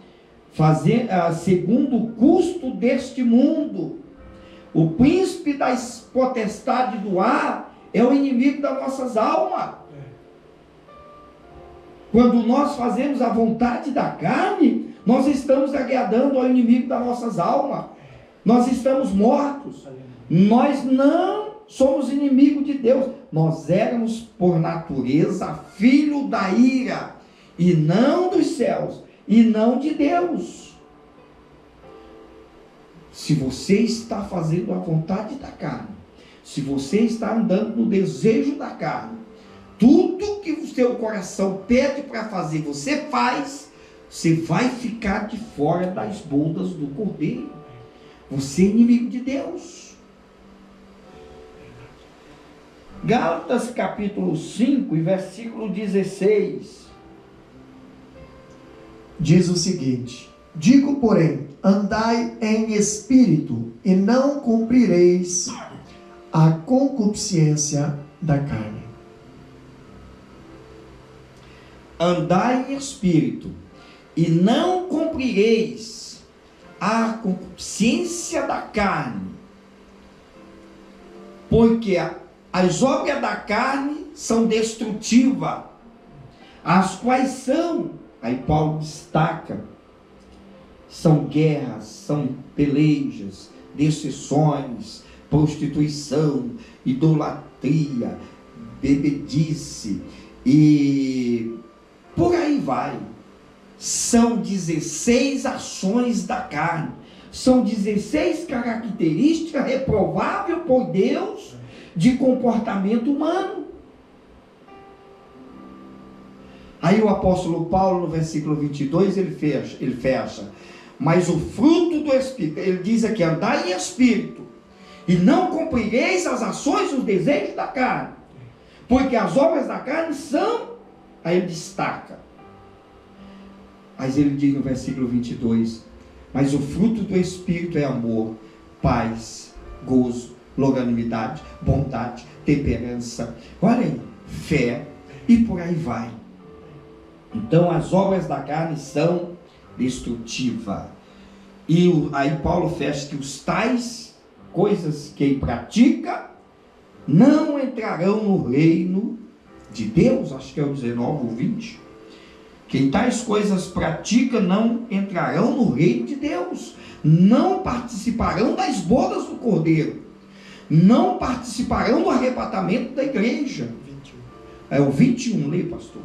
segundo o custo deste mundo, o príncipe das potestades do ar é o inimigo das nossas almas. Quando nós fazemos a vontade da carne, nós estamos agradando ao inimigo das nossas almas. Nós estamos mortos. Nós não somos inimigos de Deus. Nós éramos por natureza filho da ira, e não dos céus, e não de Deus. Se você está fazendo a vontade da carne, se você está andando no desejo da carne, tudo que o seu coração pede para fazer, você faz, você vai ficar de fora das bodas do Cordeiro. Você é inimigo de Deus. Gálatas capítulo 5 e versículo 16 diz o seguinte: digo, porém, andai em espírito, e não cumprireis a concupiscência da carne. Andai em espírito, e não cumprireis a concupiscência da carne, porque as obras da carne são destrutivas, as quais são, aí Paulo destaca, são guerras, são pelejas, decepções, prostituição, idolatria, bebedice e por aí vai. São 16 ações da carne, são 16 características reprováveis por Deus de comportamento humano. Aí o apóstolo Paulo, no versículo 22, ele fecha. Mas o fruto do Espírito, ele diz aqui: andai em espírito, e não cumprireis as ações e os desejos da carne, porque as obras da carne são, aí ele destaca, mas ele diz no versículo 22, mas o fruto do Espírito é amor, paz, gozo, longanimidade, bondade, temperança, olha aí, fé, e por aí vai. Então as obras da carne são destrutivas. E aí Paulo fecha que os tais coisas que ele pratica não entrarão no reino de Deus. Acho que é o 19 ou 20. Quem tais coisas pratica não entrarão no reino de Deus, não participarão das bodas do Cordeiro, não participarão do arrebatamento da igreja. 21. É o 21, lê, pastor.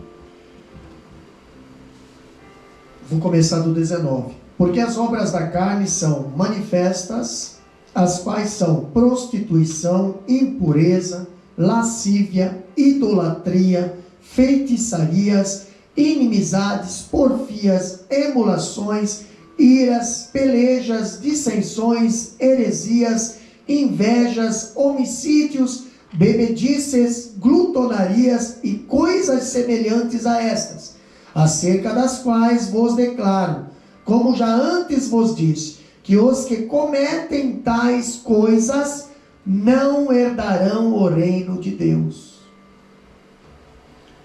Vou começar do 19. Porque as obras da carne são manifestas, as quais são prostituição, impureza, lascívia, idolatria, feitiçarias, inimizades, porfias, emulações, iras, pelejas, dissensões, heresias, invejas, homicídios, bebedices, glutonarias e coisas semelhantes a estas, acerca das quais vos declaro, como já antes vos disse, que os que cometem tais coisas não herdarão o reino de Deus.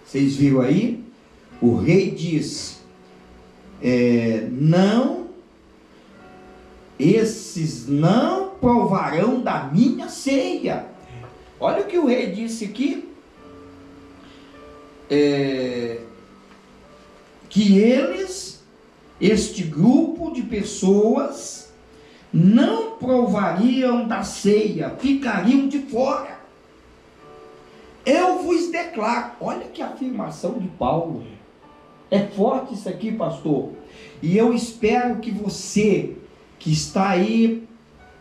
Vocês viram aí? O rei diz, esses não provarão da minha ceia. Olha o que o rei disse aqui, que eles, este grupo de pessoas, não provariam da ceia, ficariam de fora. Eu vos declaro, olha que afirmação de Paulo, é forte isso aqui, pastor, e eu espero que você, que está aí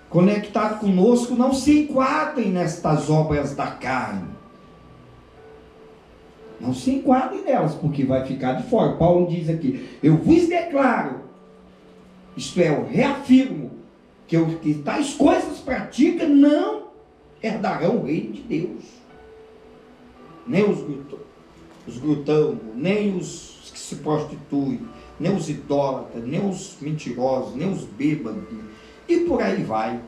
conectado conosco, não se enquadre nestas obras da carne, não se enquadre nelas, porque vai ficar de fora. Paulo diz aqui, eu vos declaro, isto é, eu reafirmo, que tais coisas praticam não herdarão o reino de Deus. Nem os glutão, nem os que se prostituem, nem os idólatras, nem os mentirosos, nem os bêbados, e por aí vai.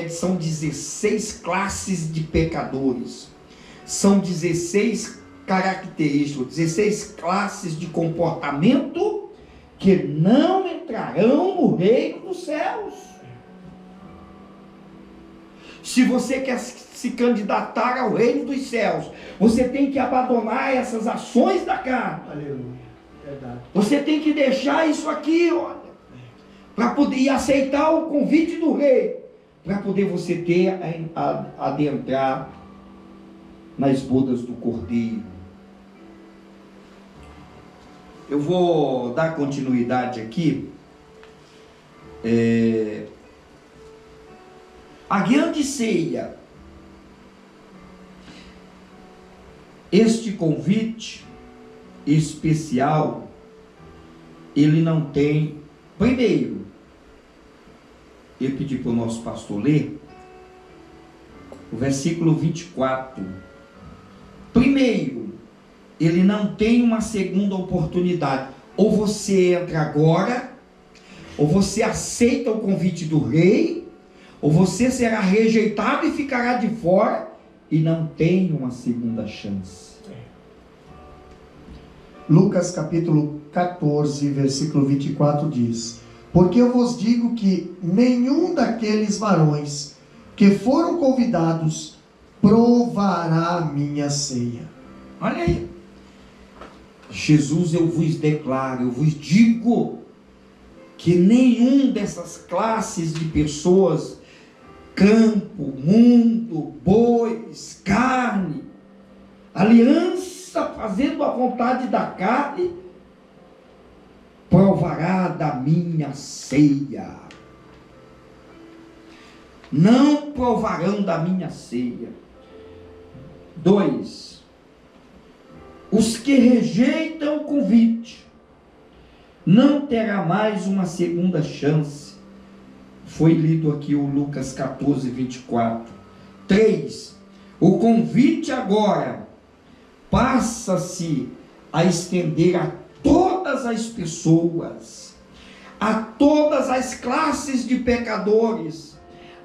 São 16 classes de pecadores, são 16 características, 16 classes de comportamento que não entrarão no reino dos céus. Se você quer se candidatar ao reino dos céus, você tem que abandonar essas ações da carne. Aleluia. Verdade. Você tem que deixar isso aqui, olha, para poder aceitar o convite do rei, para poder você ter adentrar nas bodas do Cordeiro. Eu vou dar continuidade aqui. A grande ceia, este convite especial ele não tem. Primeiro, ele pediu para o nosso pastor ler o versículo 24. Primeiro, ele não tem uma segunda oportunidade. Ou você entra agora, ou você aceita o convite do rei, ou você será rejeitado e ficará de fora, e não tem uma segunda chance. Lucas capítulo 14, versículo 24 diz: porque eu vos digo que nenhum daqueles varões que foram convidados provará a minha ceia. Olha aí. Jesus, eu vos declaro, eu vos digo, que nenhum dessas classes de pessoas, campo, mundo, bois, carne, aliança fazendo a vontade da carne, provará da minha ceia. Não provarão da minha ceia. 2. Os que rejeitam o convite não terá mais uma segunda chance. Foi lido aqui o Lucas 14, 24. 3. O convite agora passa-se a estender a todas as pessoas, a todas as classes de pecadores,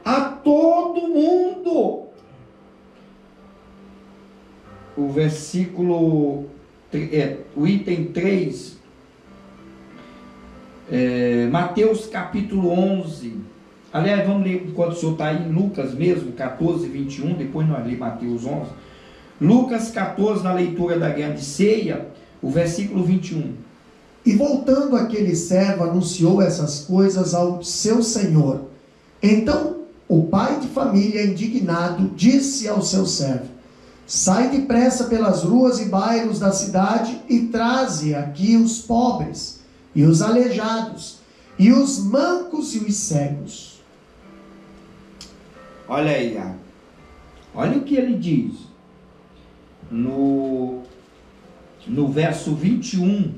a todo mundo. O versículo, o item 3, Mateus capítulo 11, aliás, vamos ler enquanto o senhor está aí em Lucas mesmo, 14, 21, depois nós lemos Mateus 11, Lucas 14, na leitura da grande ceia, o versículo 21. E voltando aquele servo, anunciou essas coisas ao seu senhor. Então o pai de família, indignado, disse ao seu servo: sai depressa pelas ruas e bairros da cidade e traze aqui os pobres, e os aleijados, e os mancos e os cegos. Olha aí, olha o que ele diz no verso 21.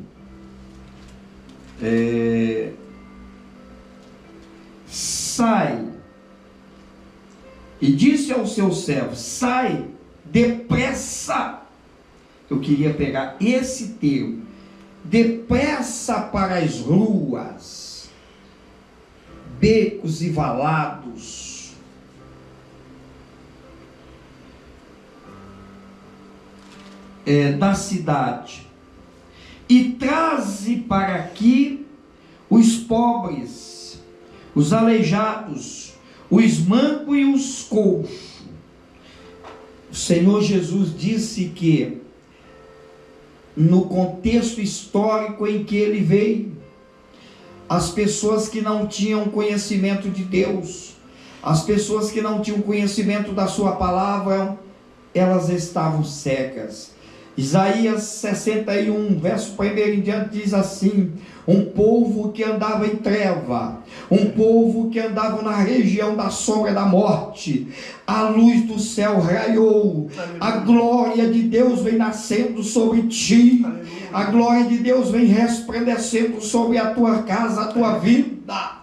Sai, e disse ao seu servo: sai depressa. Eu queria pegar esse termo, depressa, para as ruas, becos e valados, da cidade, e traze para aqui os pobres, os aleijados, os mancos e os coxos. O Senhor Jesus disse que, no contexto histórico em que ele veio, as pessoas que não tinham conhecimento de Deus, as pessoas que não tinham conhecimento da sua palavra, elas estavam cegas. Isaías 61, verso 1 em diante, diz assim: um povo que andava em treva, um povo que andava na região da sombra da morte, a luz do céu raiou, a glória de Deus vem nascendo sobre ti, a glória de Deus vem resplandecendo sobre a tua casa, a tua vida.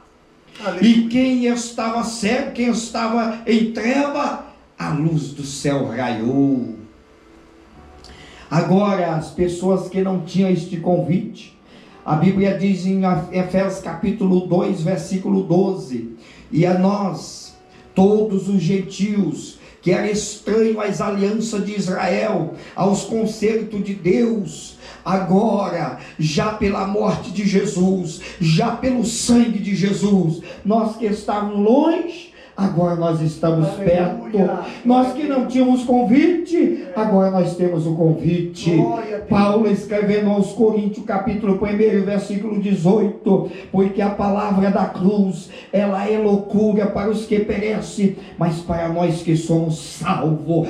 E quem estava cego, quem estava em treva, a luz do céu raiou. Agora, as pessoas que não tinham este convite, a Bíblia diz em Efésios capítulo 2, versículo 12: e a nós, todos os gentios, que era estranho às alianças de Israel, aos concertos de Deus, agora, já pela morte de Jesus, já pelo sangue de Jesus, nós que estávamos longe, agora nós estamos perto. Nós que não tínhamos convite, agora nós temos o convite. Paulo escrevendo aos Coríntios, capítulo 1, versículo 18: porque a palavra da cruz, ela é loucura para os que perecem, mas para nós que somos salvos,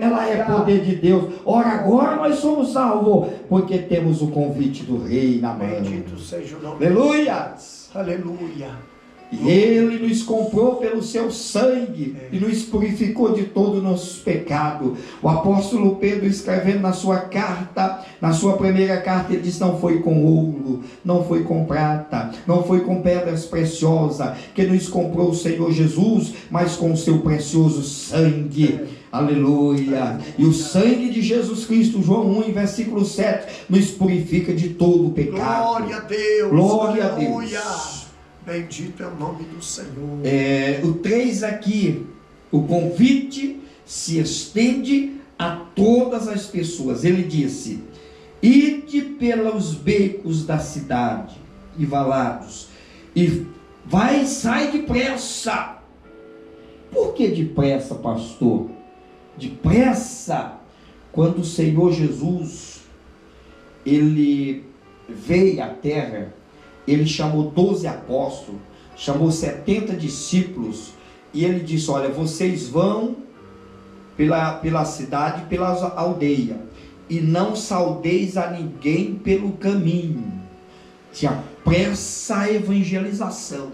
ela é poder de Deus. Ora, agora nós somos salvos, porque temos o convite do Rei na mão. Bendito seja o nome. Aleluia! Aleluia. E Ele nos comprou pelo seu sangue e nos purificou de todo o nosso pecado. O apóstolo Pedro, escrevendo na sua carta, na sua primeira carta, ele diz: não foi com ouro, não foi com prata, não foi com pedras preciosas que nos comprou o Senhor Jesus, mas com o seu precioso sangue. Aleluia. E o sangue de Jesus Cristo, João 1, versículo 7, nos purifica de todo o pecado. Glória a Deus. Glória Aleluia. a Deus. Bendito é o nome do Senhor. O 3 aqui, o convite se estende a todas as pessoas. Ele disse: ide pelos becos da cidade e valados, e sai depressa. Por que depressa, pastor? Depressa, quando o Senhor Jesus, ele veio à terra, ele chamou 12 apóstolos, chamou 70 discípulos, e ele disse: olha, vocês vão pela cidade, pela aldeia, e não saudeis a ninguém pelo caminho. Tinha pressa a evangelização,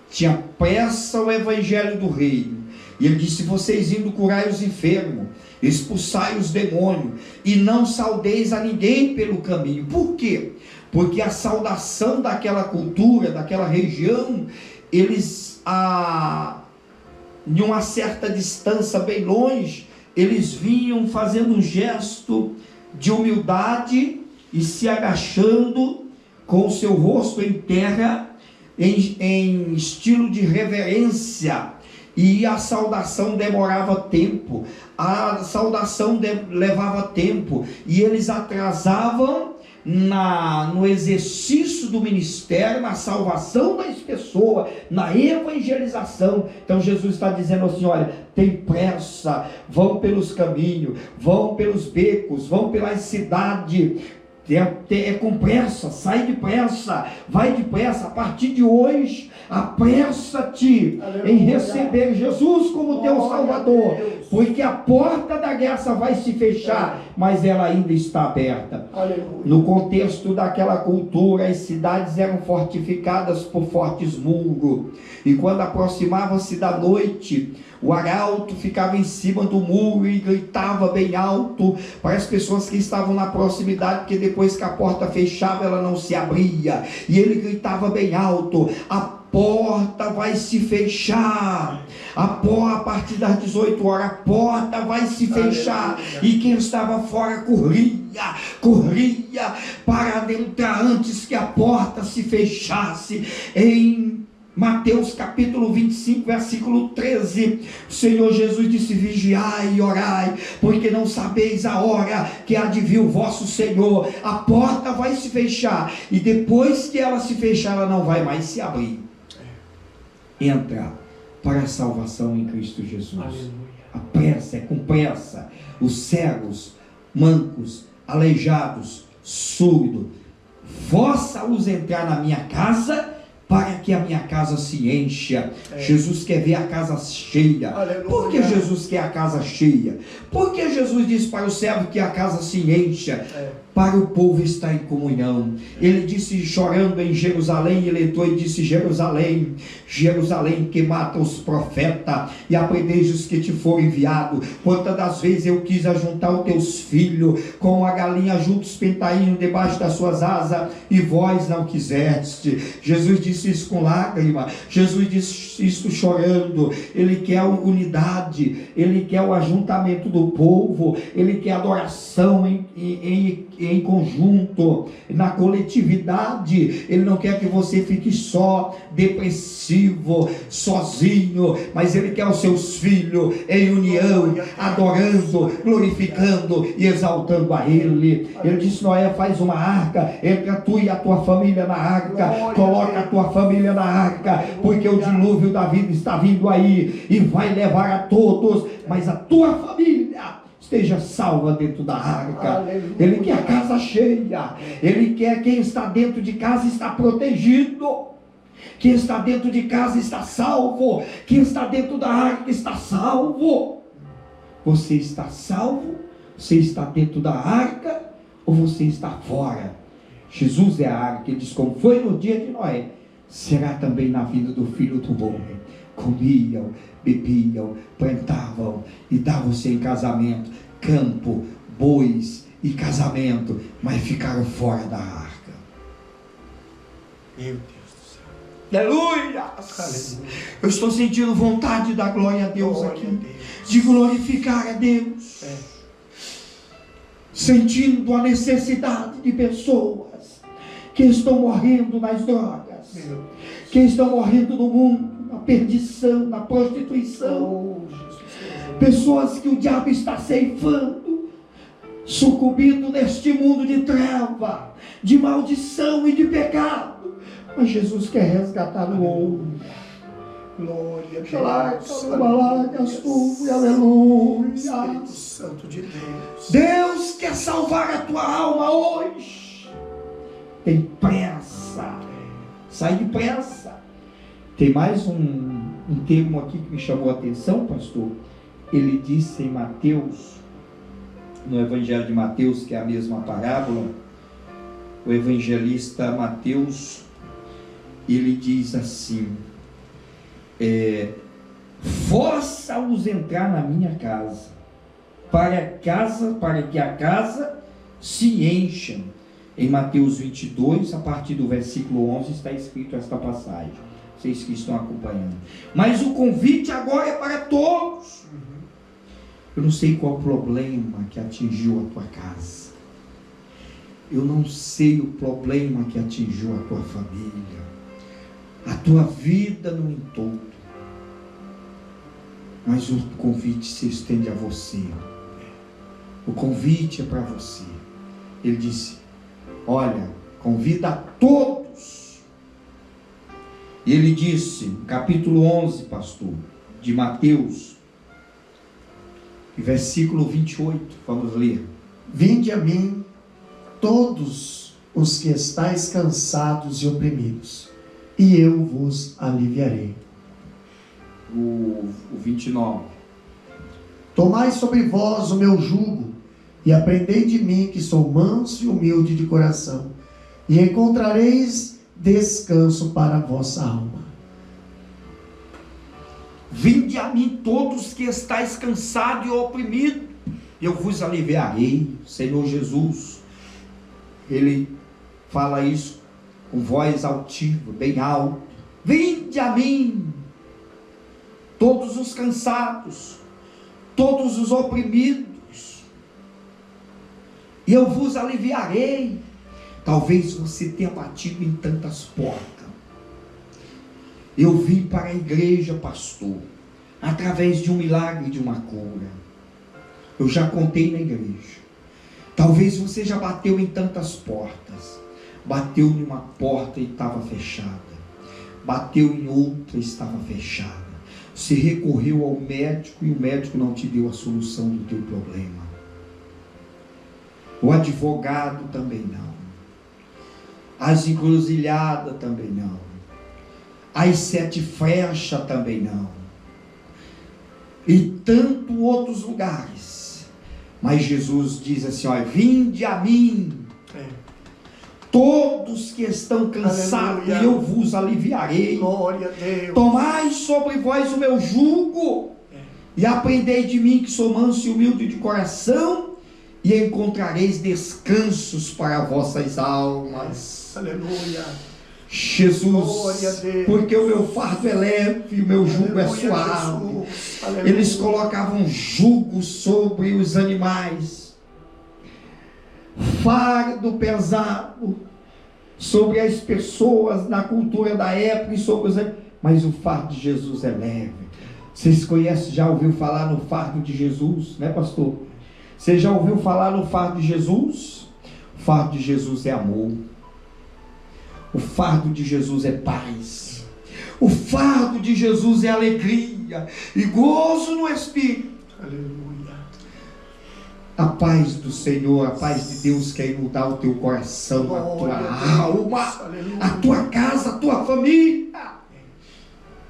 tinha pressa o evangelho do reino. E ele disse: vocês indo curai os enfermos, expulsai os demônios, e não saudeis a ninguém pelo caminho. Por quê? Porque a saudação daquela cultura, daquela região, eles, em uma certa distância, bem longe, eles vinham fazendo um gesto de humildade e se agachando com o seu rosto em terra, em estilo de reverência. E a saudação demorava tempo, a saudação levava tempo, e eles atrasavam no exercício do ministério, na salvação das pessoas, na evangelização. Então Jesus está dizendo assim: olha, tem pressa, vão pelos caminhos, vão pelos becos, vão pelas cidades, é com pressa, sai depressa, vai depressa. A partir de hoje, apressa-te em receber Jesus como teu Salvador, porque a porta da graça vai se fechar, mas ela ainda está aberta. No contexto daquela cultura, as cidades eram fortificadas por fortes muros, e quando aproximava-se da noite, o arauto ficava em cima do muro e gritava bem alto para as pessoas que estavam na proximidade, porque depois que a porta fechava, ela não se abria, e ele gritava bem alto: a porta vai se fechar, a partir das 18 horas, a porta vai se fechar. E quem estava fora corria para entrar antes que a porta se fechasse. Em Mateus capítulo 25, versículo 13, o Senhor Jesus disse: vigiai e orai, porque não sabeis a hora que há de vir o vosso Senhor. A porta vai se fechar, e depois que ela se fechar, ela não vai mais se abrir. Entra para a salvação em Cristo Jesus. Aleluia. A pressa, é com pressa. Os cegos, mancos, aleijados, surdos, força-os entrar na minha casa, para que a minha casa se encha. Jesus quer ver a casa cheia. Aleluia. Por que Jesus quer a casa cheia? Porque Jesus disse para o servo que a casa se encha, para o povo estar em comunhão. Ele disse, chorando em Jerusalém, ele entrou e disse: Jerusalém, Jerusalém, que mata os profetas e aprendeis os que te foram enviados. Quantas das vezes eu quis ajuntar os teus filhos, como a galinha junta os pintainhos debaixo das suas asas, e vós não quiseste. Jesus disse isso com lágrima, Jesus disse isso chorando. Ele quer a unidade, ele quer o ajuntamento do povo, ele quer adoração em conjunto, na coletividade. Ele não quer que você fique só, depressivo, sozinho, mas ele quer os seus filhos em união, adorando, glorificando e exaltando a ele. Ele disse: Noé, faz uma arca, entra tu e a tua família na arca, coloca a tua família na arca, porque o dilúvio da vida está vindo aí e vai levar a todos, mas a tua família esteja salva dentro da arca. Aleluia. Ele quer a casa cheia, ele quer quem está dentro de casa está protegido, quem está dentro de casa está salvo, quem está dentro da arca está salvo. Você está salvo? Você está dentro da arca ou você está fora? Jesus é a arca. Ele diz: como foi no dia de Noé, será também na vida do Filho do Homem. Comiam, bebiam, plantavam e davam-se em casamento, campo, bois e casamento, mas ficaram fora da arca. Meu Deus do céu. Aleluia! Eu estou sentindo vontade da glória a Deus Glória aqui, a Deus. de glorificar a Deus, sentindo a necessidade de pessoas que estão morrendo nas drogas, que estão morrendo no mundo, na perdição, na prostituição, pessoas que o diabo está ceifando, sucumbindo neste mundo de treva, de maldição e de pecado, mas Jesus quer resgatar o ouro. Glória a Deus. Aleluia. Espírito Santo de Deus. Deus quer salvar a tua alma hoje. Tem pressa. Sai depressa. Tem mais um termo aqui que me chamou a atenção, pastor. Ele disse em Mateus, no Evangelho de Mateus, que é a mesma parábola, o evangelista Mateus, ele diz assim: força-os entrar na minha casa, para que a casa se encha. Em Mateus 22, a partir do versículo 11, está escrito esta passagem. Vocês que estão acompanhando. Mas o convite agora é para todos. Eu não sei qual o problema que atingiu a tua casa. Eu não sei o problema que atingiu a tua família, a tua vida no entorno. Mas o convite se estende a você. O convite é para você. Ele disse: olha, convida a todos. E ele disse, no capítulo 11, pastor, de Mateus, versículo 28, vamos ler. Vinde a mim, todos os que estáis cansados e oprimidos, e eu vos aliviarei. O 29. Tomai sobre vós o meu jugo, e aprendei de mim, que sou manso e humilde de coração, e encontrareis descanso para a vossa alma. Vinde a mim todos que estáis cansados e oprimidos, eu vos aliviarei. Senhor Jesus, Ele fala isso com voz altiva, bem alta. Vinde a mim, todos os cansados, todos os oprimidos, e eu vos aliviarei. Talvez você tenha batido em tantas portas. Eu vim para a igreja, pastor, através de um milagre, de uma cura. Eu já contei na igreja. Talvez você já bateu em tantas portas. Bateu em uma porta e estava fechada. Bateu em outra e estava fechada. Você recorreu ao médico e o médico não te deu a solução do teu problema. O advogado também não. As encruzilhadas também não. As 7 flechas também não. E tanto outros lugares. Mas Jesus diz assim: olha, vinde a mim, todos que estão cansados, e eu vos aliviarei. Glória a Deus. Tomai sobre vós o meu jugo, e aprendei de mim, que sou manso e humilde de coração, e encontrareis descansos para vossas almas. Aleluia. Jesus, porque o meu fardo é leve e o meu jugo é suave. Eles colocavam jugo sobre os animais, fardo pesado sobre as pessoas na cultura da época e sobre os animais. Mas o fardo de Jesus é leve. Vocês conhecem, já ouviu falar no fardo de Jesus, né, pastor? Você já ouviu falar no fardo de Jesus? O fardo de Jesus é amor. O fardo de Jesus é paz. O fardo de Jesus é alegria e gozo no Espírito. Aleluia. A paz do Senhor, a paz de Deus quer inundar o teu coração, a tua alma, a tua casa, a tua família.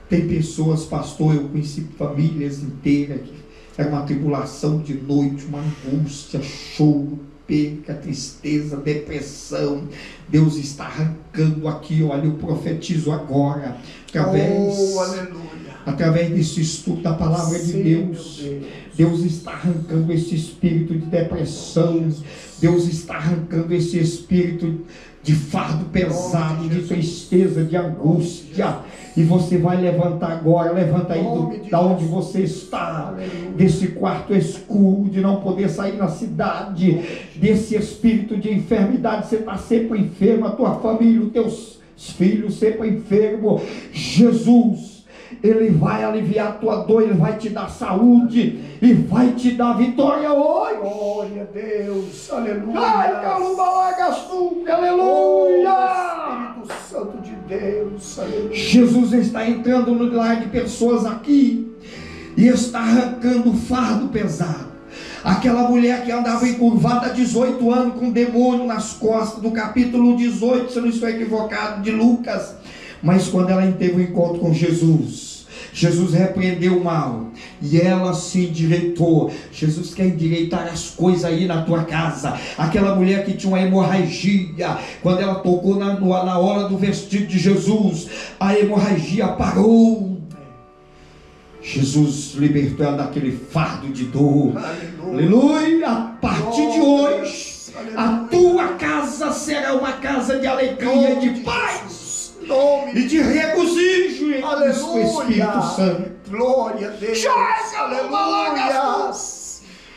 Tem pessoas, pastor, eu conheci famílias inteiras que era uma tribulação de noite, uma angústia, choro. perca, tristeza, depressão. Deus está arrancando aqui, olha, eu profetizo agora, através desse estudo da palavra de Deus. Deus está arrancando esse espírito de depressão, Deus está arrancando esse espírito de fardo pesado, de tristeza, de angústia. E você vai levantar agora, levanta aí da onde você está, desse quarto escuro, de não poder sair na cidade, desse espírito de enfermidade. Você está sempre enfermo, a tua família, os teus filhos sempre enfermos. Jesus, Ele vai aliviar a tua dor, Ele vai te dar saúde e vai te dar vitória hoje. Glória a Deus, aleluia. Ai, Calumbalagastu, aleluia. Espírito Santo de Deus, aleluia. Jesus está entrando no lar de pessoas aqui e está arrancando o fardo pesado. Aquela mulher que andava encurvada há 18 anos com um demônio nas costas, do capítulo 18, se eu não estou equivocado, de Lucas. Mas quando ela teve um encontro com Jesus, Jesus repreendeu o mal e ela se endireitou. Jesus quer endireitar as coisas aí na tua casa. Aquela mulher que tinha uma hemorragia, quando ela tocou na hora do vestido de Jesus, a hemorragia parou. Jesus libertou ela daquele fardo de dor. Aleluia! A partir de hoje, a tua casa será uma casa de alegria e de paz e de regozijo em Cristo Espírito Santo. Glória a Deus. Aleluia.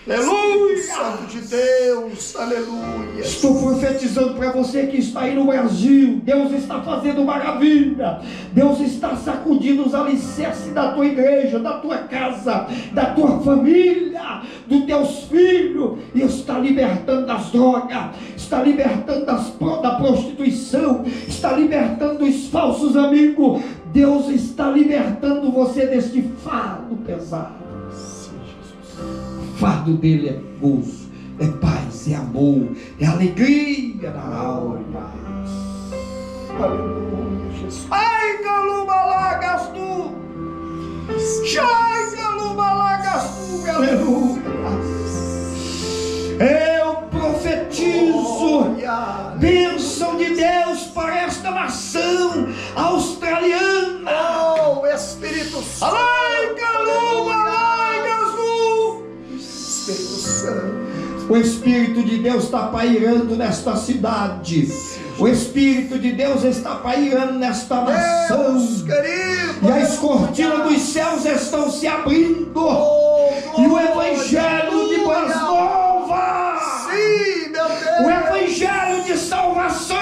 Aleluia. Santo de Deus. Aleluia. Estou profetizando para você que está aí no Brasil. Deus está fazendo maravilha. Deus está sacudindo os alicerces da tua igreja, da tua casa, da tua família, dos teus filhos, e está libertando das drogas, está libertando da prostituição, está libertando dos falsos amigos. Deus está libertando você deste fardo pesado. O fardo dele é gozo, é paz, é amor, é alegria na alma. Aleluia, Jesus. Ai, Calumbalagastu! Ai, Calumbalagastu! Aleluia! Eu profetizo bênção de Deus para esta nação australiana. Oh, Espírito Santo. Ai, Calumbalagastu! Espírito Santo. O Espírito de Deus está pairando nesta cidade. O Espírito de Deus está pairando nesta nação. Deus querido, e as cortinas dos céus estão se abrindo. E o Evangelho de boas novas. Sim, meu Deus. O Evangelho de salvação.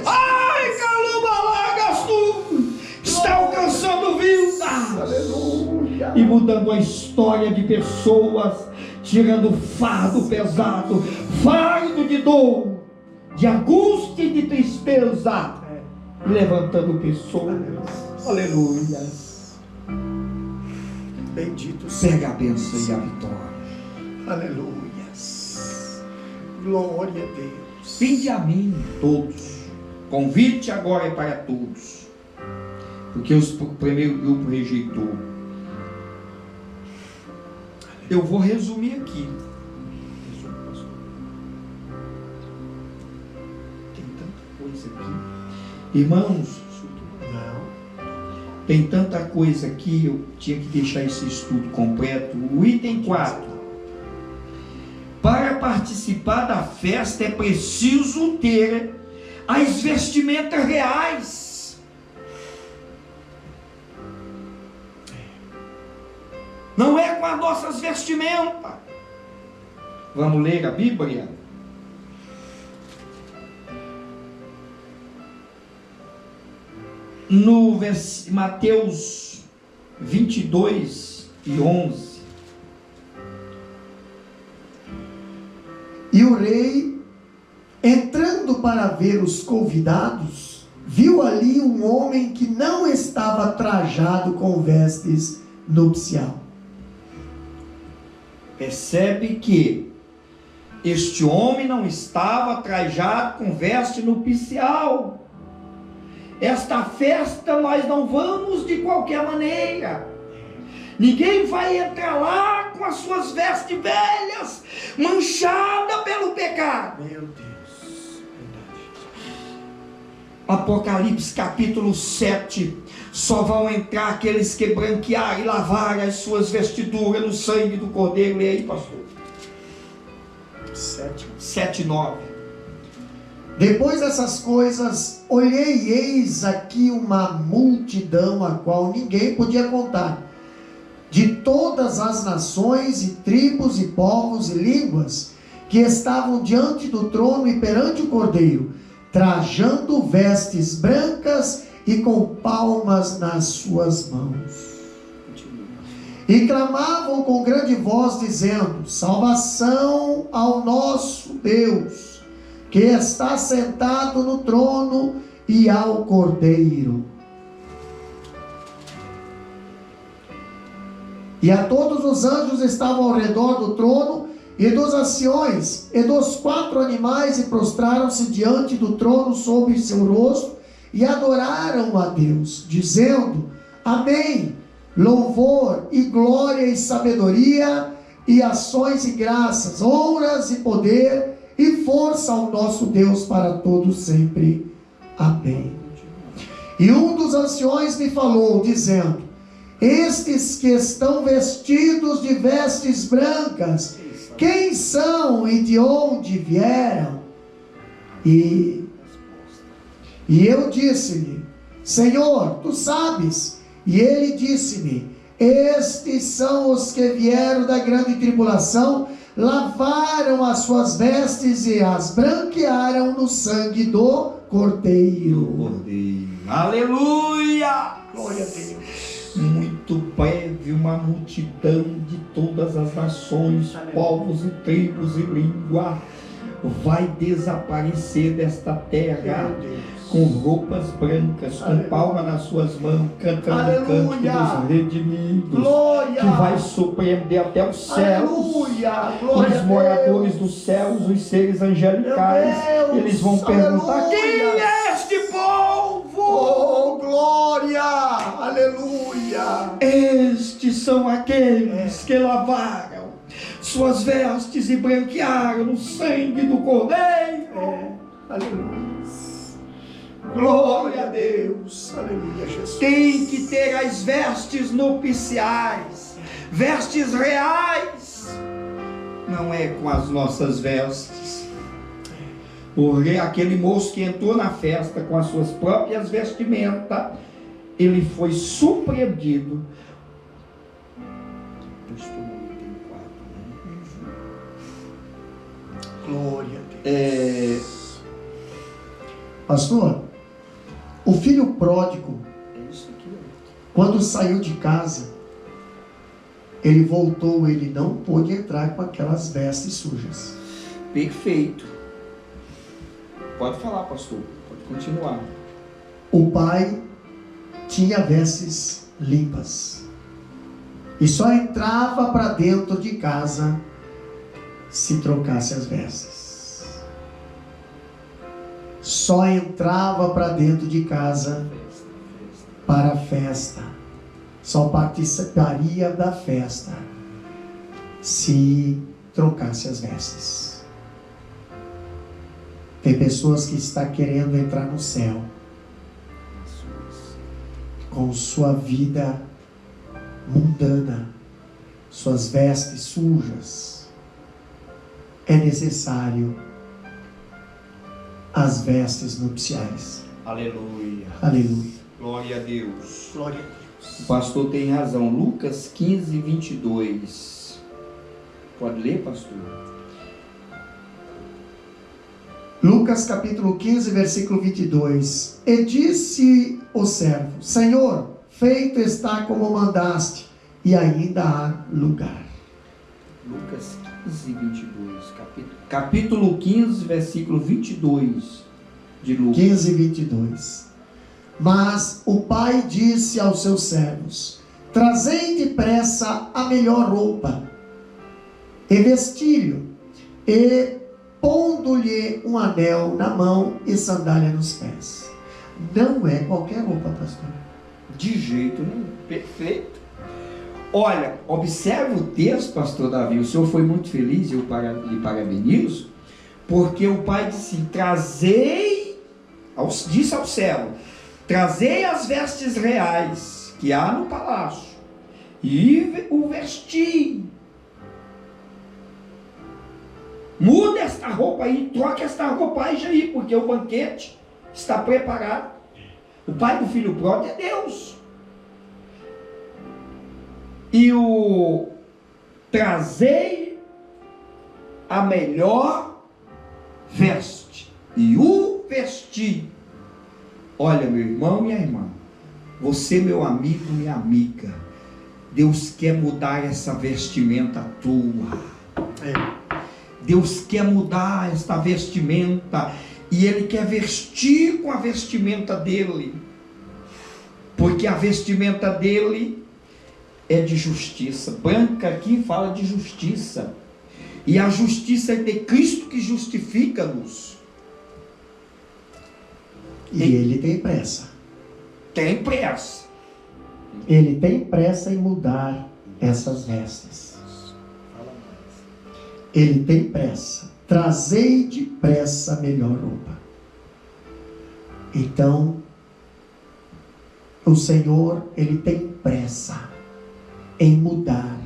Ai, Calumbalagastu, está alcançando vidas. Aleluia. E mudando a história de pessoas, tirando fardo pesado, fardo de dor, de angústia e de tristeza, levantando pessoas. Aleluia. Bendito seja. Pega a bênção e a vitória. Aleluia. Glória a Deus. Vinde a mim todos. Convite agora é para todos, porque o primeiro grupo rejeitou. Eu vou resumir aqui. Tem tanta coisa aqui. Irmãos, tem tanta coisa aqui, eu tinha que deixar esse estudo completo. O item 4. Para participar da festa é preciso ter as vestimentas reais. Não é com as nossas vestimentas. Vamos ler a Bíblia? No Mateus 22:11. E o rei, entrando para ver os convidados, viu ali um homem que não estava trajado com vestes nupcial. Percebe que este homem não estava trajado com veste nupcial. Esta festa nós não vamos de qualquer maneira. Ninguém vai entrar lá com as suas vestes velhas, manchada pelo pecado. Meu Deus, verdade. Apocalipse capítulo 7, só vão entrar aqueles que branquearem e lavarem as suas vestiduras no sangue do Cordeiro. Lê aí, pastor. 7, 9. Depois dessas coisas, olhei e eis aqui uma multidão a qual ninguém podia contar, de todas as nações e tribos e povos e línguas, que estavam diante do trono e perante o Cordeiro, trajando vestes brancas e com palmas nas suas mãos. E clamavam com grande voz, dizendo: salvação ao nosso Deus, que está sentado no trono, e ao Cordeiro. E a todos os anjos estavam ao redor do trono, e dos anciões, e dos 4 animais, e prostraram-se diante do trono sobre seu rosto, e adoraram a Deus, dizendo: amém, louvor e glória e sabedoria, e ações e graças, honras e poder, e força ao nosso Deus para todos sempre. Amém. E um dos anciões me falou, dizendo: estes que estão vestidos de vestes brancas, quem são e de onde vieram? E eu disse-lhe: Senhor, tu sabes. E ele disse-me: estes são os que vieram da grande tribulação, lavaram as suas vestes e as branquearam no sangue do Cordeiro. Aleluia! Glória a Deus. Muito breve, uma multidão de todas as nações, povos e tribos e língua vai desaparecer desta terra, com roupas brancas, com palma nas suas mãos, cantando o cântico dos redimidos, glória, que vai surpreender até os céus. Aleluia, glória, os moradores dos céus, os seres angelicais, eles vão perguntar: aleluia, quem é este povo? Oh, glória, aleluia. Estes são aqueles que lavaram suas vestes e branquearam no sangue do Cordeiro. Aleluia. Glória a Deus. Aleluia, Jesus. Tem que ter as vestes nupciais, vestes reais. Não é com as nossas vestes. Aquele moço que entrou na festa com as suas próprias vestimentas, ele foi surpreendido. Glória a Deus. Pastor, o filho pródigo, quando saiu de casa, ele voltou, ele não pôde entrar com aquelas vestes sujas. Perfeito. Pode falar, pastor. Pode continuar. O pai tinha vestes limpas e só entrava para dentro de casa se trocasse as vestes. Só entrava para dentro de casa para a festa. Só participaria da festa se trocasse as vestes. Tem pessoas que estão querendo entrar no céu com sua vida mundana, suas vestes sujas. É necessário as vestes nupciais. Aleluia. Aleluia. Glória a Deus. Glória a Deus. O pastor tem razão. Lucas 15, 22. Pode ler, pastor? Lucas capítulo 15, versículo 22. E disse o servo: Senhor, feito está como mandaste, e ainda há lugar. Lucas 15, 22. Capítulo 15, versículo 22 de Lucas. 15, 22. Mas o pai disse aos seus servos: Trazei depressa a melhor roupa, e vestilho, e pondo-lhe um anel na mão e sandália nos pés. Não é qualquer roupa, pastor. De jeito nenhum. Perfeito. Olha, observe o texto, pastor Davi, o senhor foi muito feliz, eu lhe parabenizo, porque o pai disse, disse ao servo, trazei as vestes reais que há no palácio, e o vesti. Muda esta roupa aí, troca esta roupagem aí, porque o banquete está preparado. O pai do filho pródigo é Deus. E o trazei a melhor veste, e o vesti. Olha, meu irmão, minha irmã, você, meu amigo, minha amiga, Deus quer mudar essa vestimenta tua. Deus quer mudar esta vestimenta, e Ele quer vestir com a vestimenta dEle, porque a vestimenta dEle é de justiça. Branca aqui fala de justiça, e a justiça é de Cristo que justifica-nos. E Ele tem pressa. Tem pressa. Ele tem pressa em mudar essas vestes. Ele tem pressa. Trazei depressa a melhor roupa. Então, o Senhor, Ele tem pressa em mudar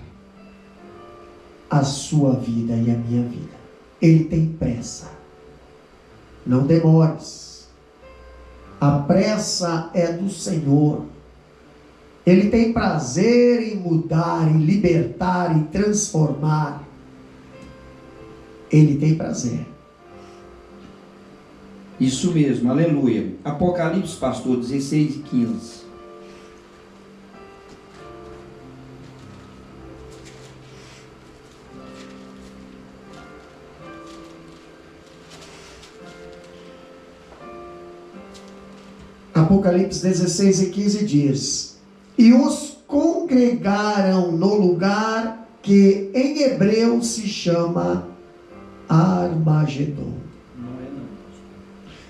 a sua vida e a minha vida. Ele tem pressa. Não demores. A pressa é do Senhor. Ele tem prazer em mudar, em libertar, em transformar. Ele tem prazer. Isso mesmo, aleluia. Apocalipse, pastor, 16 e 15. Apocalipse 16 e 15 diz: e os congregaram no lugar que em hebreu se chama Armagedon.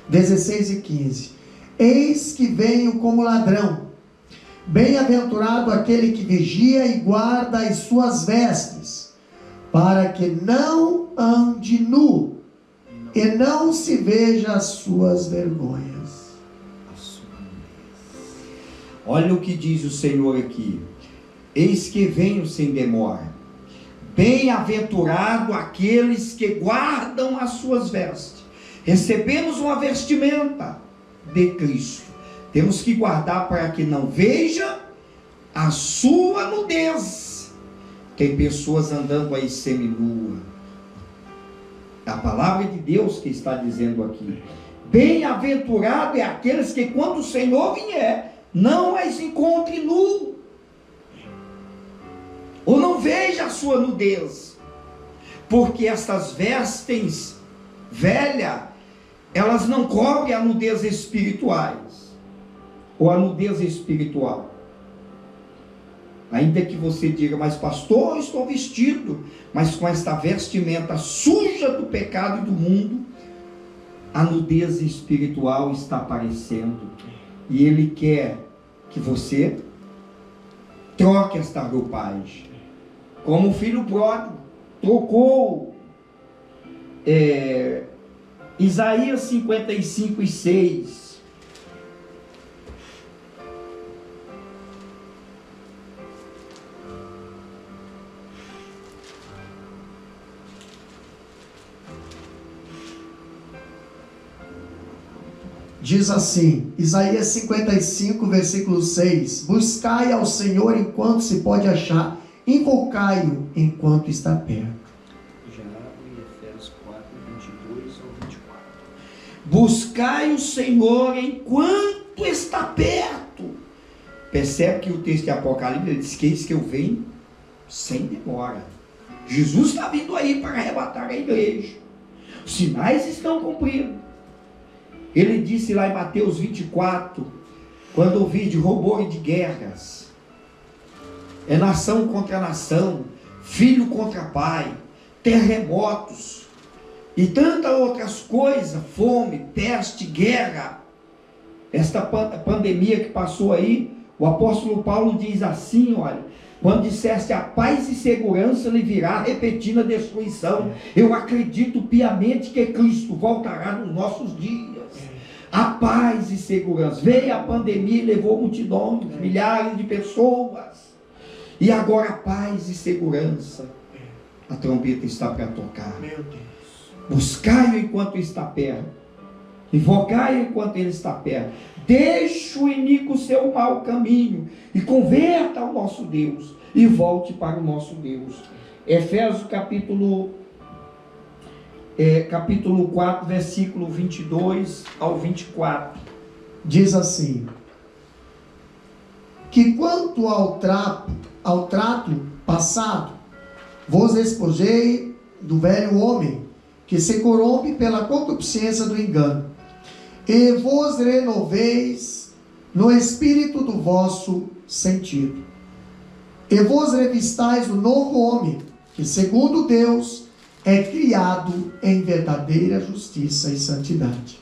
16 e 15. Eis que venho como ladrão. Bem-aventurado aquele que vigia e guarda as suas vestes, para que não ande nu e não se veja as suas vergonhas. Olha o que diz o Senhor aqui: eis que venho sem demora. Bem-aventurado aqueles que guardam as suas vestes. Recebemos uma vestimenta de Cristo. Temos que guardar para que não veja a sua nudez. Tem pessoas andando aí seminua. A palavra de Deus que está dizendo aqui. Bem-aventurado é aqueles que quando o Senhor vier, não as encontre nu, ou não veja a sua nudez, porque estas vestes velhas, elas não cobrem a nudez espirituais, ou a nudez espiritual. Ainda que você diga, mas pastor, eu estou vestido, mas com esta vestimenta suja do pecado e do mundo, a nudez espiritual está aparecendo. E Ele quer que você troque esta roupagem. Como o filho pródigo trocou. Isaías 55 e 6. Diz assim, Isaías 55, versículo 6: buscai ao Senhor enquanto se pode achar, invocai-o enquanto está perto. Já em Efésios 4, 22 ao 24. Buscai o Senhor enquanto está perto. Percebe que o texto de Apocalipse diz que eis que eu venho sem demora. Jesus está vindo aí para arrebatar a igreja. Os sinais estão cumpridos. Ele disse lá em Mateus 24, quando ouvi de rumor de guerras, é nação contra nação, filho contra pai, terremotos e tantas outras coisas, fome, peste, guerra. Esta pandemia que passou aí, o apóstolo Paulo diz assim, olha, Quando disseste a paz e segurança lhe virá, repetindo a destruição. Eu acredito piamente que Cristo voltará nos nossos dias. A paz e segurança. Veio a pandemia e levou multidões, milhares de pessoas. E agora a paz e segurança. A trombeta está para tocar. Meu Deus. Buscai-o enquanto está perto. Invocai-o enquanto ele está perto. Deixe o iníquo seu mau caminho e converta ao nosso Deus e volte para o nosso Deus. Efésios capítulo 4, versículo 22 ao 24. Diz assim: que quanto ao trato passado, vos despojei do velho homem, que se corrompe pela concupiscência do engano, e vos renoveis no espírito do vosso sentido, e vos revistais do novo homem, que segundo Deus é criado em verdadeira justiça e santidade.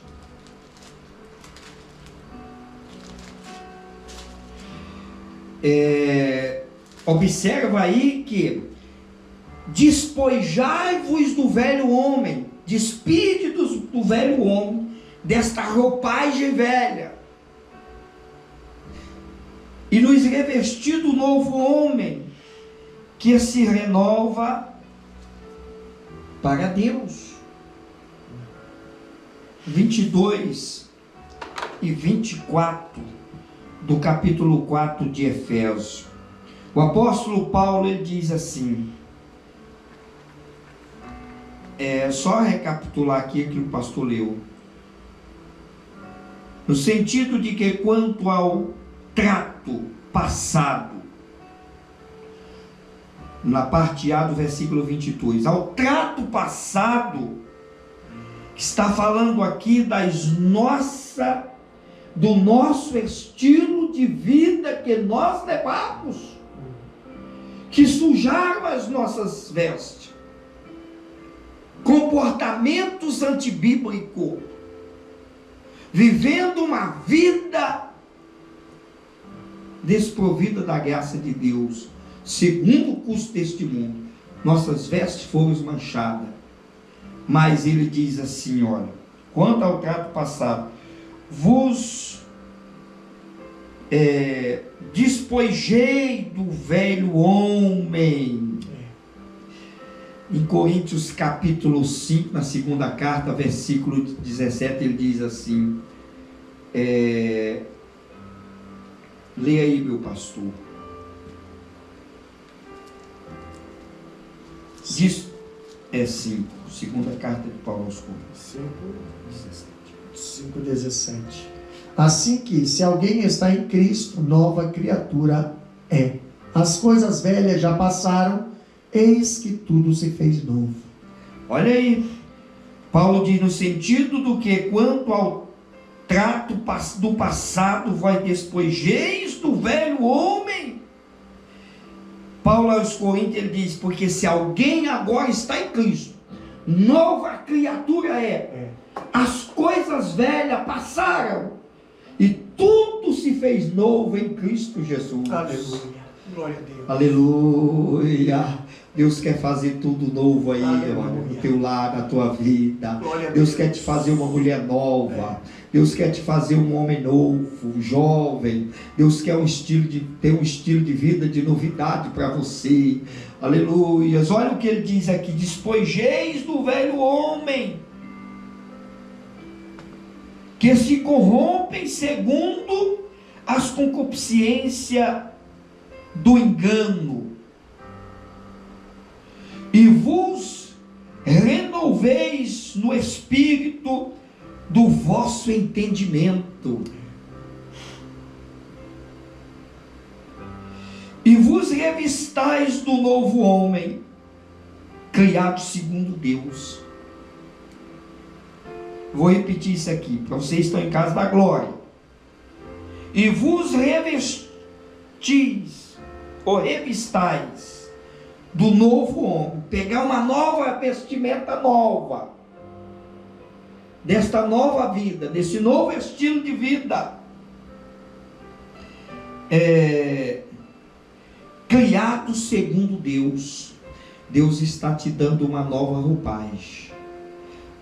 Observa aí que despojai-vos do velho homem, despide-vos do velho homem, desta roupagem velha, e nos revestir do novo homem, que se renova para Deus. 22 e 24 do capítulo 4 de Efésios. O apóstolo Paulo, ele diz assim, só recapitular aqui que o pastor leu, no sentido de que quanto ao trato passado, na parte A do versículo 22, ao trato passado, está falando aqui do nosso estilo de vida que nós levamos, que sujaram as nossas vestes, comportamentos antibíblicos, vivendo uma vida desprovida da graça de Deus, segundo o curso deste mundo. Nossas vestes foram manchadas, mas ele diz assim, olha, quanto ao trato passado, vos despojei do velho homem. Em Coríntios capítulo 5, na segunda carta, versículo 17, ele diz assim, leia aí, meu pastor. Diz, 5, segunda carta de Paulo aos Coríntios. 5:17. Assim que, se alguém está em Cristo, nova criatura é. As coisas velhas já passaram, eis que tudo se fez novo. Olha aí, Paulo diz no sentido do que quanto ao trato do passado, vós despojeis do velho homem. Paulo aos Coríntios, ele diz, porque se alguém agora está em Cristo, nova criatura é. As coisas velhas passaram e tudo se fez novo em Cristo Jesus. Aleluia. Glória a Deus. Aleluia. Deus quer fazer tudo novo aí, no teu lar, na tua vida. Deus quer te fazer uma mulher nova. Deus quer te fazer um homem novo, jovem. Deus quer ter um estilo de vida de novidade para você. Aleluia. Olha o que ele diz aqui: despojeis do velho homem, que se corrompem segundo as concupiscências do engano, e vos renoveis no espírito do vosso entendimento, e vos revistais do novo homem, criado segundo Deus. Vou repetir isso aqui, para vocês que estão em casa da glória. E vos revestis, ou revistais, do novo homem. Pegar uma nova vestimenta nova, desta nova vida, desse novo estilo criado segundo Deus, Deus está te dando uma nova roupagem,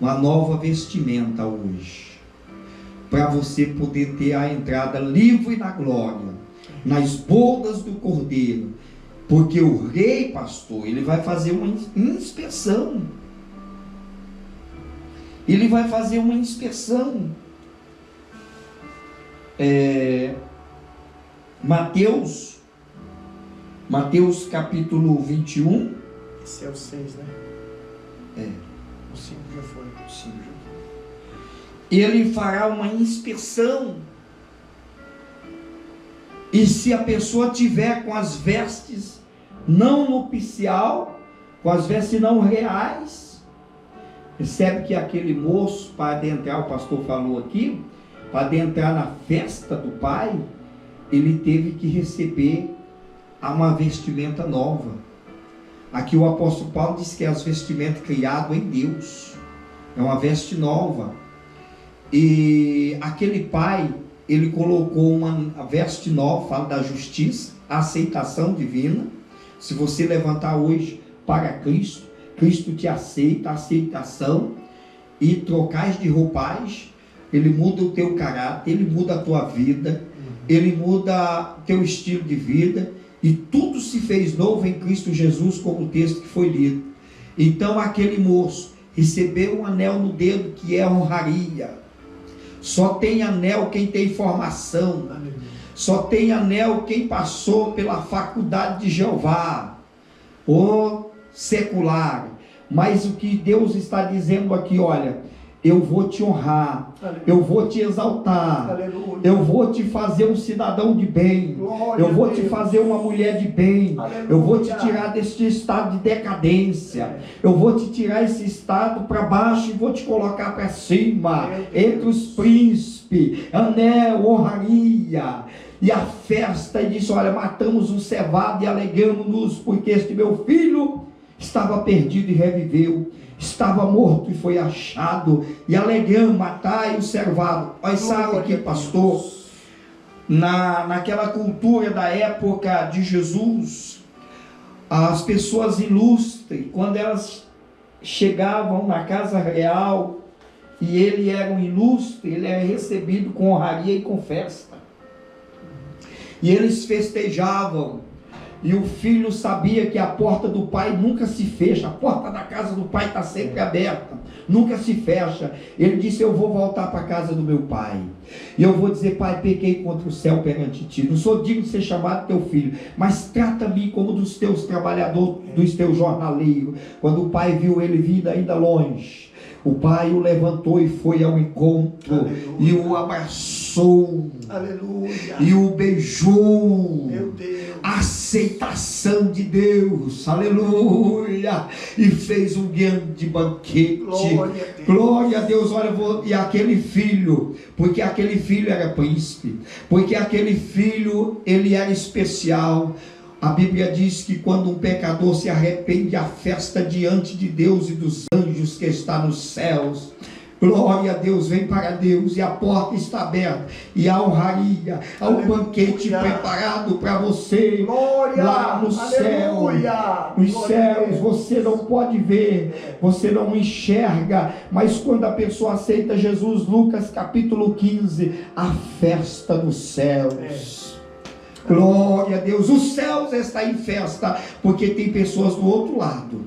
uma nova vestimenta hoje, para você poder ter a entrada livre na glória, nas bodas do Cordeiro, porque o rei, pastor, ele vai fazer uma inspeção. Ele vai fazer uma inspeção. Mateus capítulo 21. Esse é o 6, né? O 5 já foi. Ele fará uma inspeção. E se a pessoa tiver com as vestes não nupcial, com as vestes não reais, percebe que aquele moço, para adentrar, o pastor falou aqui, para adentrar na festa do pai, ele teve que receber uma vestimenta nova. Aqui o apóstolo Paulo diz que é as vestimentas criadas em Deus, é uma veste nova. E aquele pai, ele colocou uma veste nova, fala da justiça, a aceitação divina. Se você levantar hoje para Cristo, Cristo te aceita, a aceitação, e trocais de roupagem, ele muda o teu caráter, ele muda a tua vida, ele muda o teu estilo de vida, e tudo se fez novo em Cristo Jesus, como o texto que foi lido. Então aquele moço recebeu um anel no dedo, que é honraria. Só tem anel quem tem formação. Só tem anel quem passou pela faculdade de Jeová, ou secular. Mas o que Deus está dizendo aqui, olha, eu vou te honrar, aleluia, eu vou te exaltar, aleluia, eu vou te fazer um cidadão de bem, glória, eu vou te fazer uma mulher de bem, aleluia, eu vou te tirar deste estado de decadência, eu vou te tirar esse estado para baixo e vou te colocar para cima, entre os príncipes, anel, honraria. E a festa, e disse, olha, matamos um cevado e alegramos-nos, porque este meu filho estava perdido e reviveu, estava morto e foi achado, e alegramos, matai o cevado. Mas sabe que, pastor, naquela cultura da época de Jesus, as pessoas ilustres, quando elas chegavam na casa real, e ele era um ilustre, ele era recebido com honraria e com festa. E eles festejavam, e o filho sabia que a porta do pai nunca se fecha, a porta da casa do pai está sempre aberta, nunca se fecha. Ele disse, eu vou voltar para a casa do meu pai, e eu vou dizer, pai, pequei contra o céu perante ti, não sou digno de ser chamado teu filho, mas trata-me como dos teus trabalhadores, dos teus jornaleiros. Quando o pai viu ele vindo ainda longe, o pai o levantou e foi ao encontro, aleluia, e o abraçou, aleluia, e o beijou. Meu Deus. Aceitação de Deus, aleluia, e fez um grande banquete. Glória a Deus. Olha, e aquele filho, porque aquele filho era príncipe, porque aquele filho, ele era especial. A Bíblia diz que quando um pecador se arrepende, a festa diante de Deus e dos anjos que está nos céus. Glória a Deus, vem para Deus, e a porta está aberta, e a honraria, há um banquete preparado para você, glória, lá no céu. Nos céus você não pode ver, você não enxerga, mas quando a pessoa aceita Jesus, Lucas capítulo 15, a festa dos céus. Glória a Deus, os céus estão em festa, porque tem pessoas do outro lado,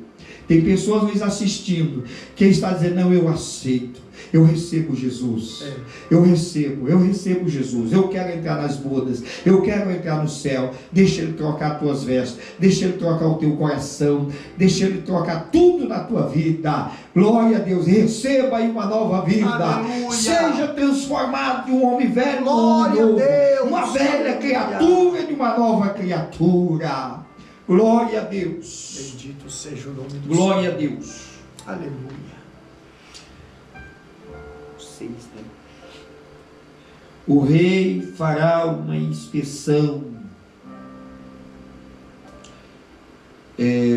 tem pessoas nos assistindo, que está dizendo, não, eu aceito, eu recebo Jesus, eu recebo Jesus, eu quero entrar nas bodas, eu quero entrar no céu. Deixa Ele trocar as tuas vestes, deixa Ele trocar o teu coração, deixa Ele trocar tudo na tua vida. Glória a Deus, receba aí uma nova vida, aleluia, seja transformado de um homem velho em um homem novo, Deus, uma velha criatura de uma nova criatura. Glória a Deus, bendito seja o nome do glória Senhor. A Deus, aleluia. O rei fará uma inspeção.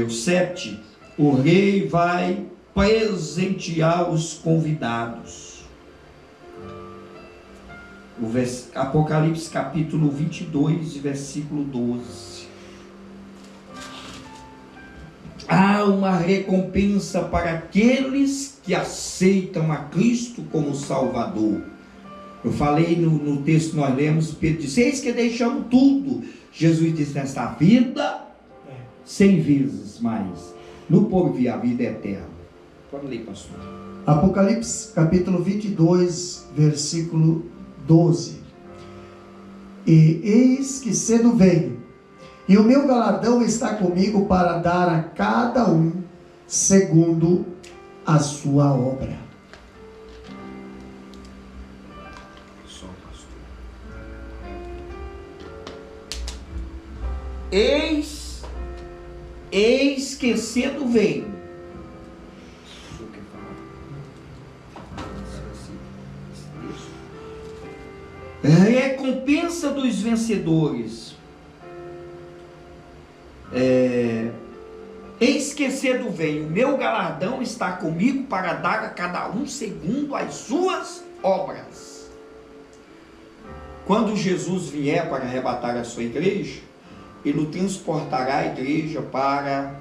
O 7, o rei vai presentear os convidados. Apocalipse capítulo 22, versículo 12. uma recompensa para aqueles que aceitam a Cristo como Salvador. Eu falei no texto que nós lemos, Pedro disse: eis que deixamos tudo. Jesus disse: nesta vida, 100 vezes mais, no porvir a vida eterna. Pode ler, pastor. Apocalipse capítulo 22, versículo 12. E eis que cedo venho, e o meu galardão está comigo para dar a cada um segundo a sua obra. Só, pastor. Eis que cedo venho. Recompensa dos vencedores. Eis que cedo venho, meu galardão está comigo para dar a cada um segundo as suas obras. Quando Jesus vier para arrebatar a sua igreja, ele transportará a igreja para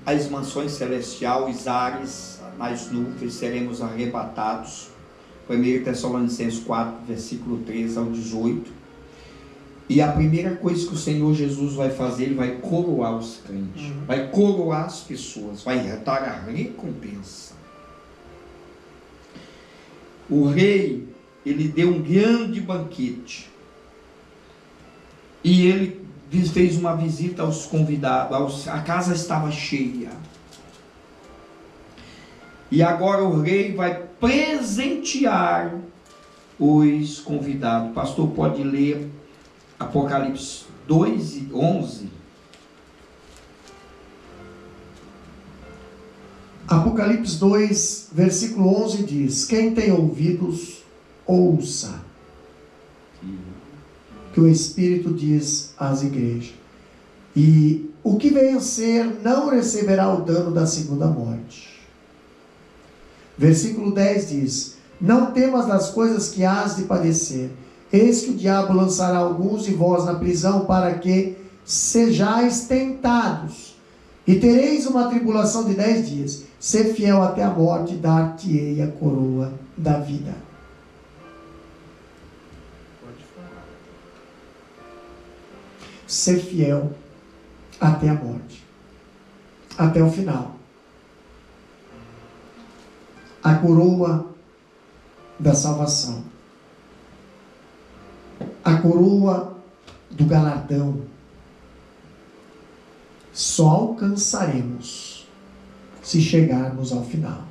as mansões celestiais, os ares, nas nuvens, seremos arrebatados. 1 Tessalonicenses 4, versículo 13 ao 18. E a primeira coisa que o Senhor Jesus vai fazer, ele vai coroar os crentes, vai coroar as pessoas, vai dar a recompensa. O rei, ele deu um grande banquete, e ele fez uma visita aos convidados, a casa estava cheia. E agora o rei vai presentear os convidados. O pastor pode ler Apocalipse 2 e 11. Apocalipse 2, versículo 11 diz: quem tem ouvidos, ouça que o Espírito diz às igrejas. E o que vencer não receberá o dano da segunda morte. Versículo 10 diz: não temas das coisas que hás de padecer. Eis que o diabo lançará alguns de vós na prisão, para que sejais tentados, e tereis uma tribulação de 10 dias. Ser fiel até a morte, dar-te-ei a coroa da vida. Pode falar. Ser fiel até a morte, até o final. A coroa da salvação, a coroa do galardão, só alcançaremos se chegarmos ao final.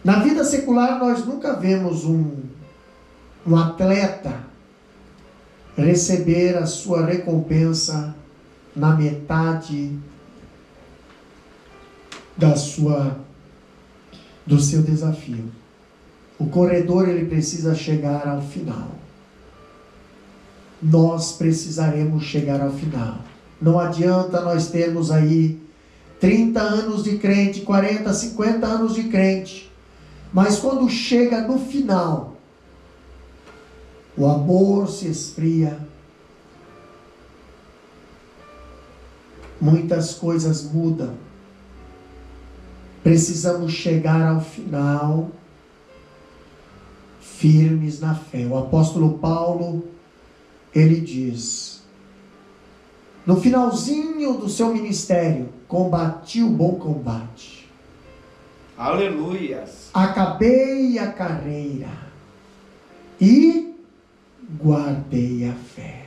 Na vida secular nós nunca vemos um atleta receber a sua recompensa na metade do seu desafio. O corredor, ele precisa chegar ao final. Nós precisaremos chegar ao final. Não adianta nós termos aí 30 anos de crente, 40, 50 anos de crente, mas quando chega no final, o amor se esfria, muitas coisas mudam. Precisamos chegar ao final firmes na fé. O apóstolo Paulo, ele diz, no finalzinho do seu ministério: combati o bom combate. Aleluias. Acabei a carreira e guardei a fé.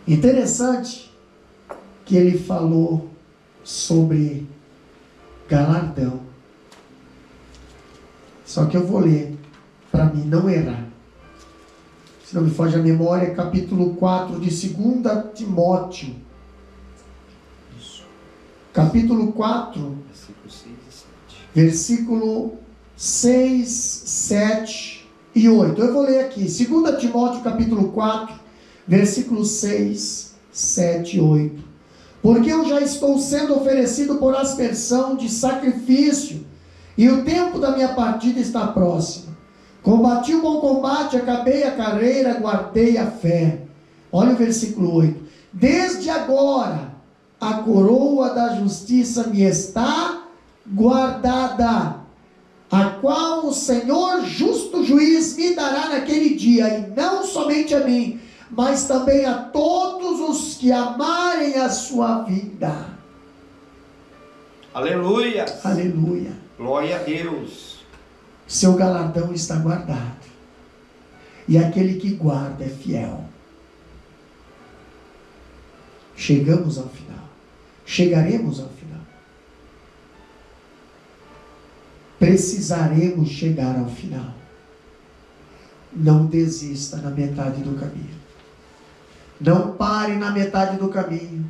Interessante que ele falou sobre galardão. Só que eu vou ler para mim não errar. Se não me foge a memória, capítulo 4 de 2 Timóteo. Isso. Capítulo 4, Versículo 6 e 7. Versículo 6, 7 e 8. Eu vou ler aqui. 2 Timóteo capítulo 4, versículos 6, 7 e 8. Porque eu já estou sendo oferecido por aspersão de sacrifício, e o tempo da minha partida está próximo. Combati o bom combate, acabei a carreira, guardei a fé. Olha o versículo 8. Desde agora a coroa da justiça me está guardada, a qual o Senhor justo juiz me dará naquele dia, e não somente a mim, mas também a todos os que amarem a sua vida. Aleluia. Aleluia. Glória a Deus. Seu galardão está guardado. E aquele que guarda é fiel. Chegamos ao final. Chegaremos ao final. Precisaremos chegar ao final. Não desista na metade do caminho. Não pare na metade do caminho.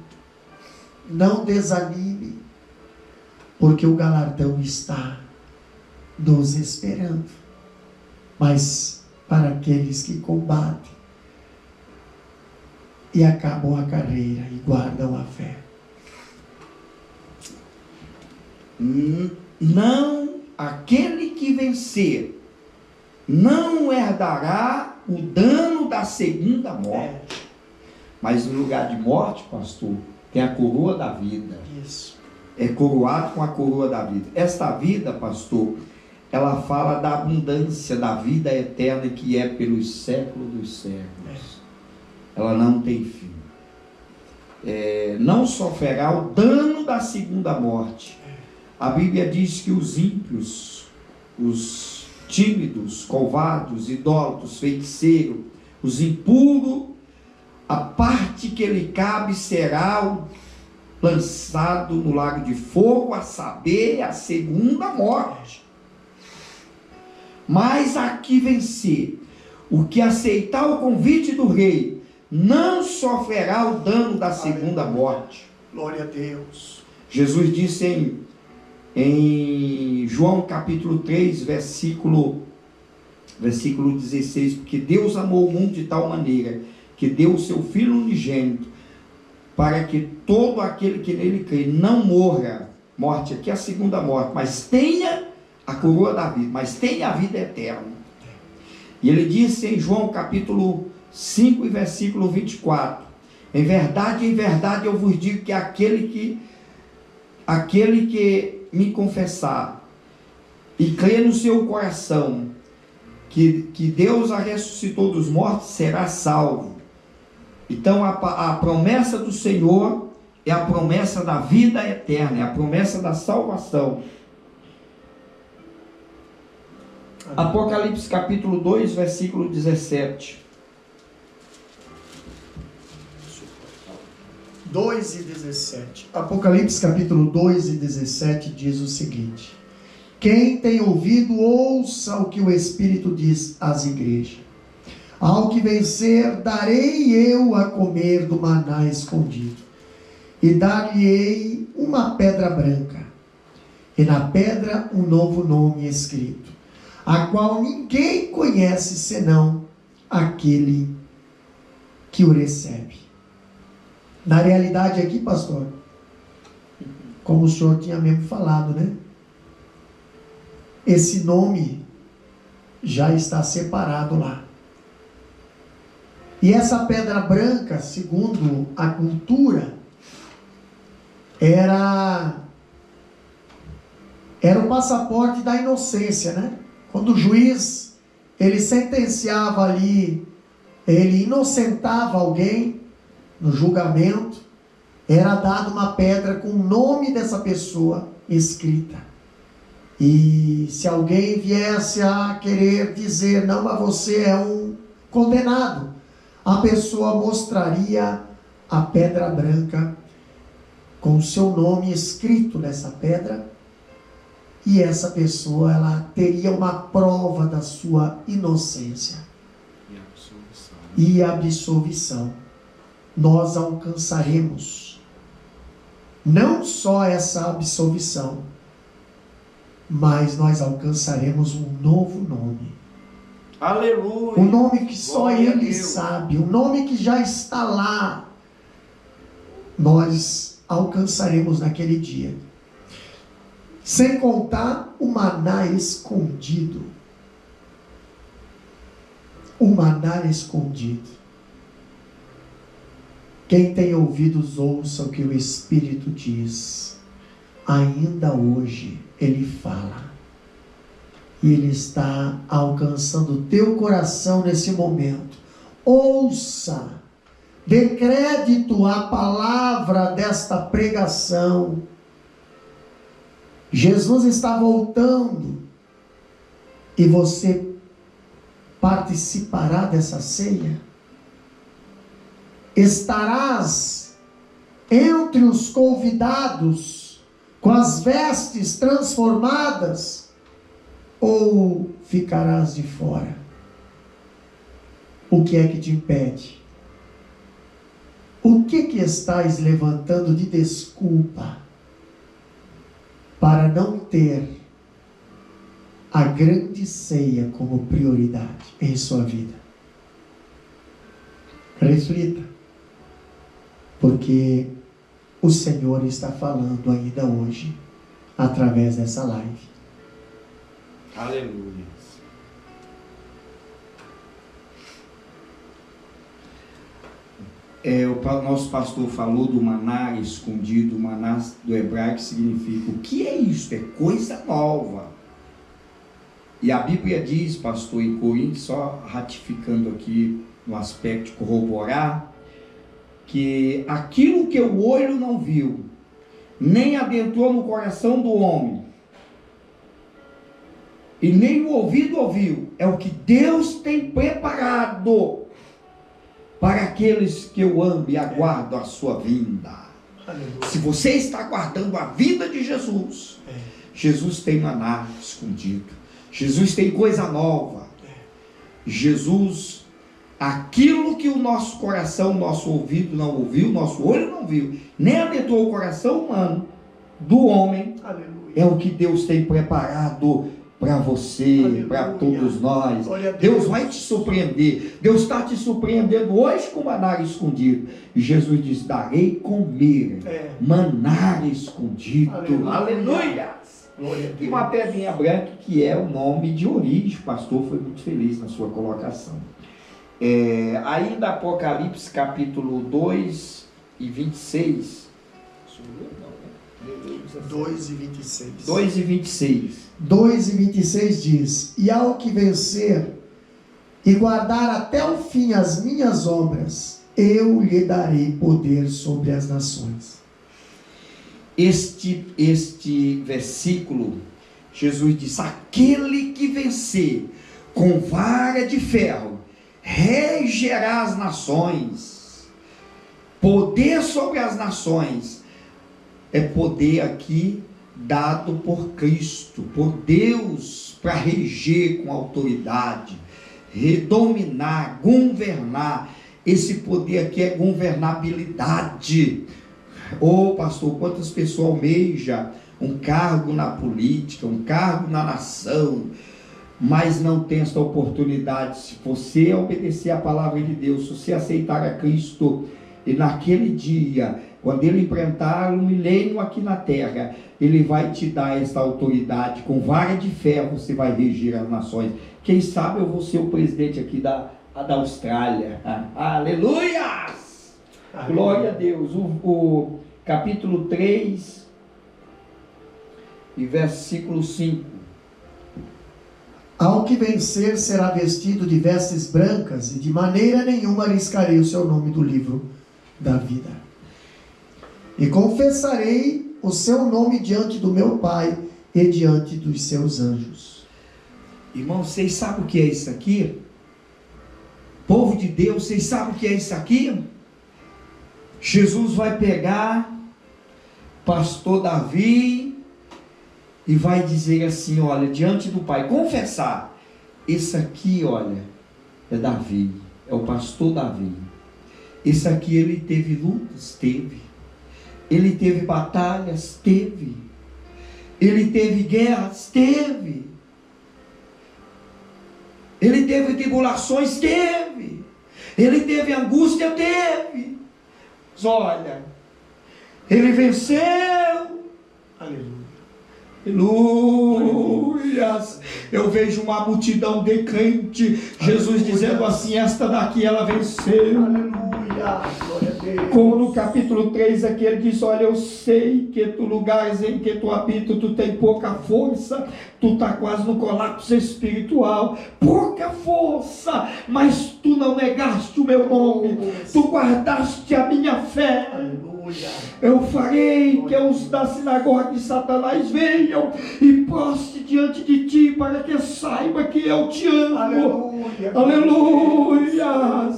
Não desanime. Porque o galardão está nos esperando. Mas para aqueles que combatem e acabam a carreira e guardam a fé. Não, aquele que vencer não herdará o dano da segunda morte. Mas no lugar de morte, pastor, tem a coroa da vida. Isso. É coroado com a coroa da vida. Esta vida, pastor, ela fala da abundância da vida eterna que é pelos séculos dos séculos. Ela não tem fim. Não sofrerá o dano da segunda morte. A Bíblia diz que os ímpios, os tímidos, covardes, idólatros, feiticeiros, os impuros, a parte que lhe cabe será lançado no lago de fogo, a saber, a segunda morte. Mas a que vencer, o que aceitar o convite do rei, não sofrerá o dano da segunda morte. Glória a Deus. Jesus disse em João capítulo 3, versículo 16, porque Deus amou o mundo de tal maneira que deu o seu Filho unigênito, para que todo aquele que nele crê não morra, morte aqui é a segunda morte, mas tenha a coroa da vida, mas tenha a vida eterna. E ele disse em João capítulo 5 e versículo 24, em verdade eu vos digo que aquele que me confessar e crer no seu coração que Deus a ressuscitou dos mortos, será salvo. Então a promessa do Senhor é a promessa da vida eterna, é a promessa da salvação. Apocalipse capítulo 2, versículo 17. 2 e 17. Apocalipse capítulo 2 e 17 diz o seguinte: quem tem ouvido, ouça o que o Espírito diz às igrejas. Ao que vencer, darei eu a comer do maná escondido, e dar-lhe-ei uma pedra branca, e na pedra um novo nome escrito, a qual ninguém conhece senão aquele que o recebe. Na realidade aqui, pastor, como o senhor tinha mesmo falado, né? Esse nome já está separado lá. E essa pedra branca, segundo a cultura, era o passaporte da inocência, né? Quando o juiz, ele sentenciava ali, ele inocentava alguém no julgamento, era dada uma pedra com o nome dessa pessoa escrita. E se alguém viesse a querer dizer, não, mas você é um condenado, a pessoa mostraria a pedra branca com o seu nome escrito nessa pedra, e essa pessoa, ela teria uma prova da sua inocência e absolvição. Nós alcançaremos não só essa absolvição, mas nós alcançaremos um novo nome. Aleluia! Um nome que só Glória Ele sabe, um nome que já está lá. Nós alcançaremos naquele dia. Sem contar o maná escondido. O maná escondido. Quem tem ouvidos, ouça o que o Espírito diz. Ainda hoje Ele fala. E Ele está alcançando o teu coração nesse momento. Ouça. Dê crédito à palavra desta pregação. Jesus está voltando. E você participará dessa ceia? Estarás entre os convidados com as vestes transformadas ou ficarás de fora? O que é que te impede? O que estás levantando de desculpa para não ter a grande ceia como prioridade em sua vida? Reflita, porque o Senhor está falando ainda hoje, através dessa live. Aleluia. O nosso pastor falou do maná escondido. O maná do hebraico significa: o que é isso? É coisa nova. E a Bíblia diz, pastor, em Coríntios, só ratificando aqui no aspecto de corroborar, que aquilo que o olho não viu, nem adentrou no coração do homem, e nem o ouvido ouviu, é o que Deus tem preparado para aqueles que o amam e aguardam a sua vinda. Aleluia. Se você está aguardando a vinda de Jesus, Jesus tem maná escondido, Jesus tem coisa nova, Jesus, aquilo que o nosso coração, nosso ouvido não ouviu, nosso olho não viu, nem adentrou o coração humano do homem, aleluia, é o que Deus tem preparado para você, para todos nós. Deus vai te surpreender. Deus está te surpreendendo hoje com maná escondido. E Jesus diz: darei comer maná escondido. Aleluia! E uma pedrinha branca, que é o nome de origem. O pastor foi muito feliz na sua colocação. Ainda Apocalipse capítulo 2 e 26. 2 e 26. 2 e 26. 2 e 26 diz: e ao que vencer e guardar até o fim as minhas obras, eu lhe darei poder sobre as nações. Este versículo, Jesus diz: aquele que vencer com vara de ferro regerá as nações. Poder sobre as nações é poder aqui dado por Cristo, por Deus, para reger com autoridade, redominar, governar. Esse poder aqui é governabilidade. Pastor, quantas pessoas almejam um cargo na política, um cargo na nação, mas não tem essa oportunidade. Se você obedecer a palavra de Deus, se você aceitar a Cristo, e naquele dia, quando Ele implantar um milênio aqui na terra, Ele vai te dar essa autoridade, com vara de ferro você vai reger as nações. Quem sabe eu vou ser o presidente aqui da Austrália. Aleluia! Glória a Deus. O capítulo 3 e versículo 5. Ao que vencer será vestido de vestes brancas, e de maneira nenhuma arriscarei o seu nome do livro da vida. E confessarei o seu nome diante do meu Pai e diante dos seus anjos. Irmãos, vocês sabem o que é isso aqui? Povo de Deus, vocês sabem o que é isso aqui? Jesus vai pegar pastor Davi e vai dizer assim, olha, diante do Pai, confessar, esse aqui, olha, é Davi, é o pastor Davi. Esse aqui, ele teve lutas? Teve. Ele teve batalhas? Teve. Ele teve guerras? Teve. Ele teve tribulações? Teve. Ele teve angústia? Teve. Mas olha, ele venceu. Aleluia. Aleluias. Eu vejo uma multidão de crente. Jesus dizendo assim: esta daqui ela venceu. Aleluia. Glória a Deus. Como no capítulo 3 aqui ele diz: olha, eu sei que tu lugares em que tu habitas, tu tem pouca força, tu está quase no colapso espiritual, pouca força, mas tu não negaste o meu nome, tu guardaste a minha fé. Eu farei que os da sinagoga de Satanás venham e prostre diante de ti, para que saiba que eu te amo. Aleluia. Aleluia.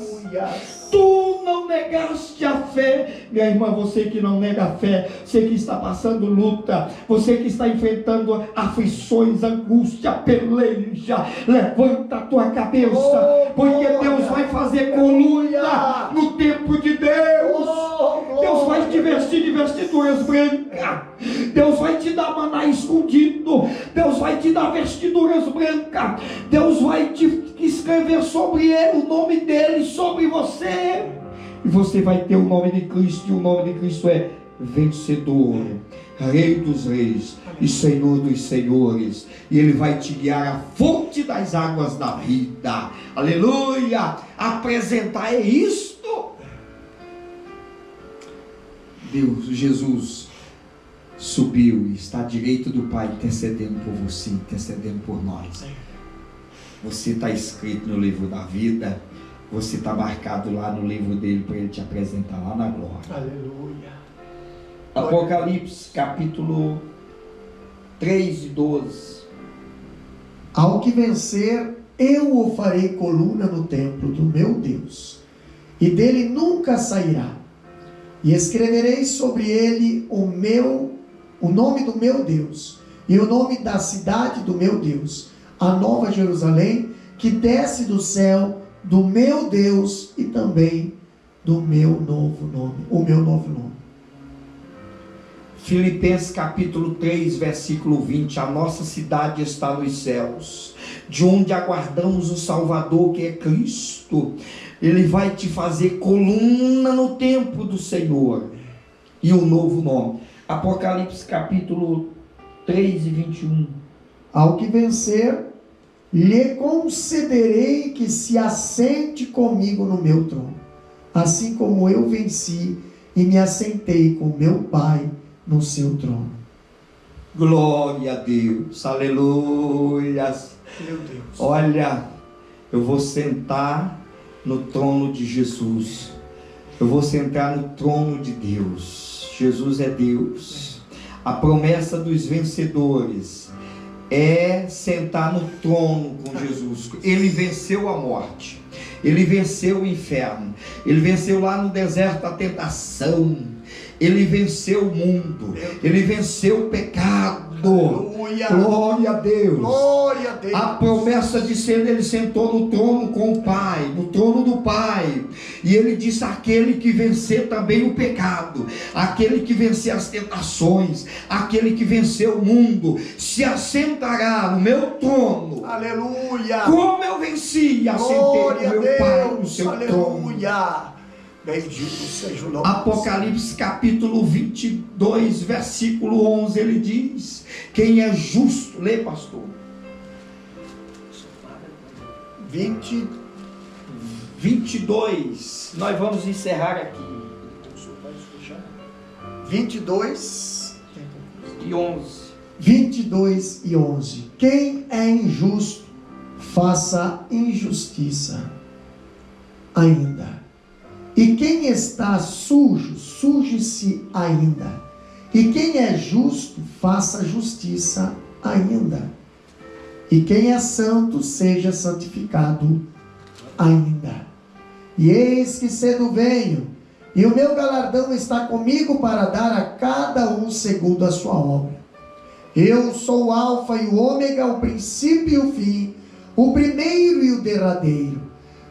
Tu não negaste a fé, minha irmã. Você que não nega a fé, você que está passando luta, você que está enfrentando aflições, angústia, peleja, levanta a tua cabeça, porque Deus vai fazer coluna no tempo de Deus. Deus vai te vestir de vestiduras brancas, Deus vai te dar maná escondido, Deus vai te dar vestiduras brancas, Deus vai te escrever sobre ele, o nome dele sobre você, e você vai ter o nome de Cristo, e o nome de Cristo é vencedor, Rei dos reis e Senhor dos senhores, e ele vai te guiar à fonte das águas da vida. Aleluia. Apresentar é isto. Deus, Jesus subiu e está à direita do Pai, intercedendo por você, intercedendo por nós. Você está escrito no livro da vida, você está marcado lá no livro dele, para ele te apresentar lá na glória. Aleluia. Apocalipse capítulo 3 e 12. Ao que vencer, eu o farei coluna no templo do meu Deus, e dele nunca sairá. E escreverei sobre ele o nome do meu Deus, e o nome da cidade do meu Deus, a nova Jerusalém, que desce do céu, do meu Deus, e também do meu novo nome, o meu novo nome. Filipenses capítulo 3, versículo 20. A nossa cidade está nos céus, de onde aguardamos o Salvador, que é Cristo. Ele vai te fazer coluna no tempo do Senhor, e o novo nome. Apocalipse capítulo 3 e 21. Ao que vencer, lhe concederei que se assente comigo no meu trono, assim como eu venci e me assentei com meu Pai no seu trono. Glória a Deus, aleluia. Meu Deus. Olha, eu vou sentar no trono de Jesus, eu vou sentar no trono de Deus. Jesus é Deus. A promessa dos vencedores é sentar no trono com Jesus. Ele venceu a morte, ele venceu o inferno, ele venceu lá no deserto a tentação, ele venceu o mundo, ele venceu o pecado. Aleluia. Glória a Deus. Glória a Deus. A promessa de ser, ele sentou no trono com o Pai, no trono do Pai, e ele disse: aquele que vencer também o pecado, aquele que vencer as tentações, aquele que vencer o mundo, se assentará no meu trono. Aleluia. Como eu venci e assentei com meu Pai no seu trono. Aleluia. Bendito seja o nome. Apocalipse capítulo 22, versículo 11, ele diz: quem é justo, lê, pastor. 22, nós vamos encerrar aqui. 22 e 11. 22 e 11. Quem é injusto, faça injustiça ainda. E quem está sujo, suje-se ainda. E quem é justo, faça justiça ainda. E quem é santo, seja santificado ainda. E eis que cedo venho, e o meu galardão está comigo para dar a cada um segundo a sua obra. Eu sou o Alfa e o Ômega, o princípio e o fim, o primeiro e o derradeiro.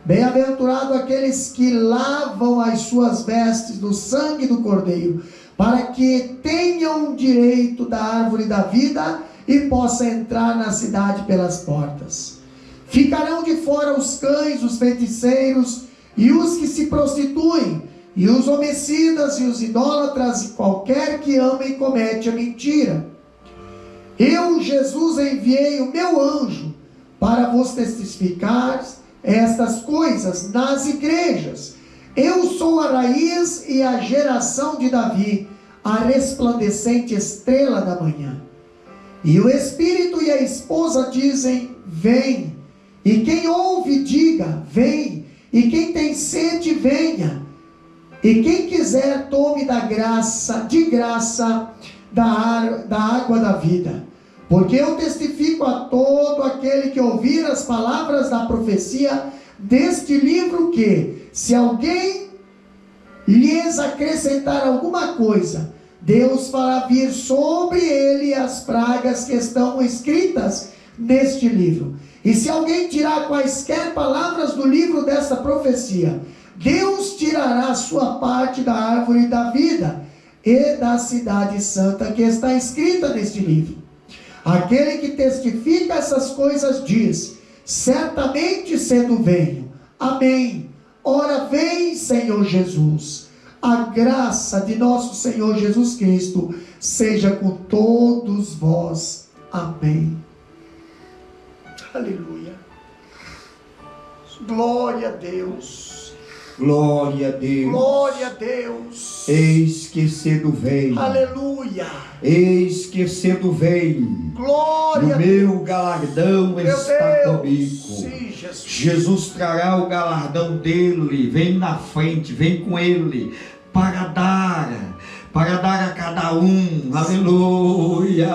Bem-aventurado aqueles que lavam as suas vestes no sangue do Cordeiro, para que tenham direito da árvore da vida e possam entrar na cidade pelas portas. Ficarão de fora os cães, os feiticeiros e os que se prostituem, e os homicidas e os idólatras, e qualquer que ama e comete a mentira. Eu, Jesus, enviei o meu anjo para vos testificar estas coisas nas igrejas. Eu sou a raiz e a geração de Davi, a resplandecente estrela da manhã. E o Espírito e a esposa dizem: vem. E quem ouve, diga: vem. E quem tem sede, venha. E quem quiser, tome de graça da água da vida. Porque eu testifico a todo aquele que ouvir as palavras da profecia deste livro que, se alguém lhes acrescentar alguma coisa, Deus fará vir sobre ele as pragas que estão escritas neste livro. E se alguém tirar quaisquer palavras do livro desta profecia, Deus tirará a sua parte da árvore da vida e da cidade santa que está escrita neste livro. Aquele que testifica essas coisas diz: certamente cedo venho. Amém. Ora vem, Senhor Jesus. A graça de nosso Senhor Jesus Cristo seja com todos vós. Amém. Aleluia. Glória a Deus. Glória a Deus. Glória a Deus. Eis que cedo vem. Aleluia. Eis que cedo vem. Glória. O meu galardão meu está Deus. comigo. Sim, Jesus. Jesus trará o galardão dele. Vem na frente, vem com ele para dar a cada um, aleluia.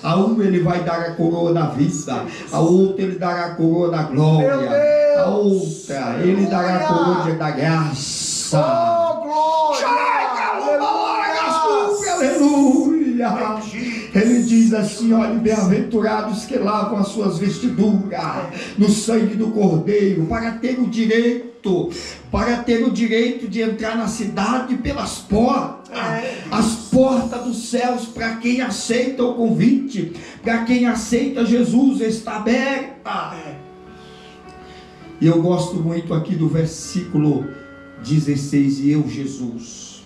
A um ele vai dar a coroa da vida, a outro ele dará a coroa da glória, a outra ele dará a coroa da graça. Oh, glória! Aleluia! Ele diz assim: olha, bem-aventurados que lavam as suas vestiduras no sangue do Cordeiro, para ter o direito de entrar na cidade pelas portas, as portas dos céus. Para quem aceita o convite, para quem aceita Jesus, está aberta. E eu gosto muito aqui do versículo 16: e eu, Jesus,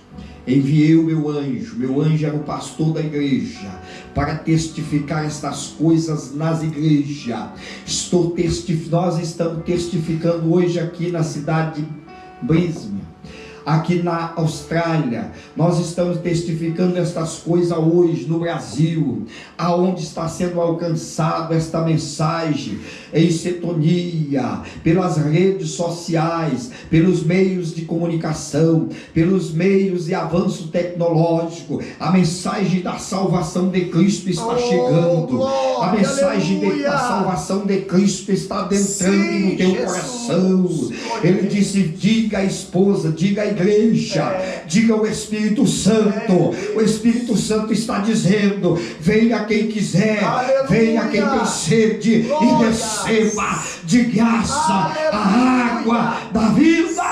enviei o meu anjo era o pastor da igreja, para testificar estas coisas nas igrejas. Nós estamos testificando hoje aqui na cidade de Brisbane, aqui na Austrália. Nós estamos testificando estas coisas hoje no Brasil, aonde está sendo alcançado esta mensagem em sintonia, pelas redes sociais, pelos meios de comunicação, pelos meios de avanço tecnológico. A mensagem da salvação de Cristo está chegando. Glória, A mensagem da salvação de Cristo está adentrando no teu coração. Ele disse: diga à esposa, diga à igreja, diga ao Espírito Santo. O Espírito Santo está dizendo: venha quem quiser, venha quem tem sede, e receba de graça a água da vida.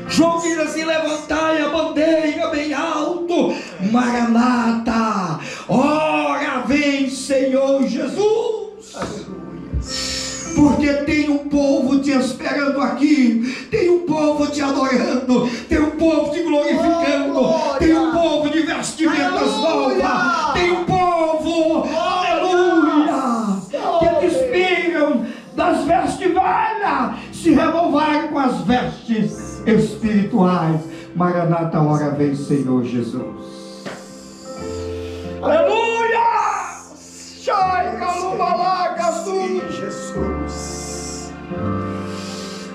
Joguem-se, levantai a bandeira bem alto, Maranata, ora vem, Senhor Jesus. Porque tem um povo te esperando aqui, tem um povo te adorando, tem um povo te glorificando, tem um povo de vestimentas novas, tem um povo, aleluia, que despiram das vestes velhas, se renovarem com as vestes espirituais. Maranata, hora vem, Senhor Jesus. Aleluia! Sim, Jesus.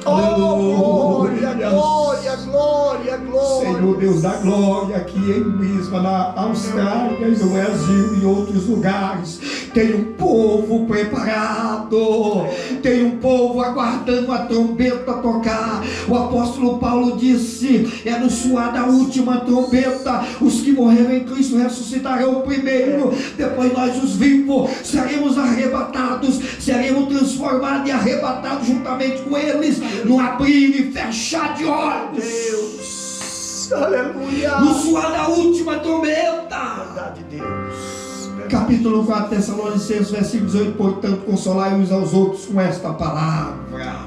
Oh, glória, glória, glória, glória. Senhor Deus da glória, aqui em Brisbane, na Austrália e no Brasil e outros lugares, tem um povo preparado, tem um povo aguardando a trombeta tocar. O apóstolo Paulo disse: é no soar da última trombeta, os que morreram em Cristo ressuscitarão primeiro, depois nós os vivos seremos arrebatados, seremos transformados e arrebatados juntamente com eles, no abrir e fechar de olhos. Deus, aleluia. No soar da última trombeta. Verdade, Deus. Capítulo 4, Tessalonicenses, versículo 18: portanto, consolai uns aos outros com esta palavra.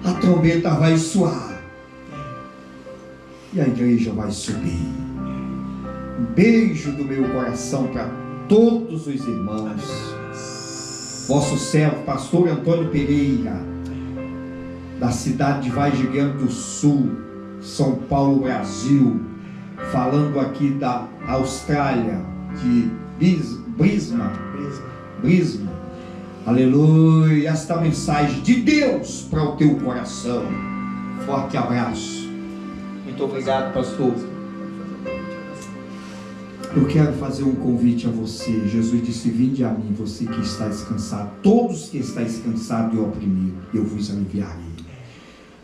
A trombeta vai soar e a igreja vai subir. Um beijo do meu coração para todos os irmãos. Vosso servo, pastor Antônio Pereira, da cidade de Vargem Grande do Sul, São Paulo, Brasil, falando aqui da Austrália, de Brisbane. Aleluia, esta mensagem de Deus para o teu coração. Forte abraço. Muito obrigado, pastor. Eu quero fazer um convite a você. Jesus disse: vinde a mim, você que está descansado, todos que estáis cansados e oprimidos, eu vos aliviarei.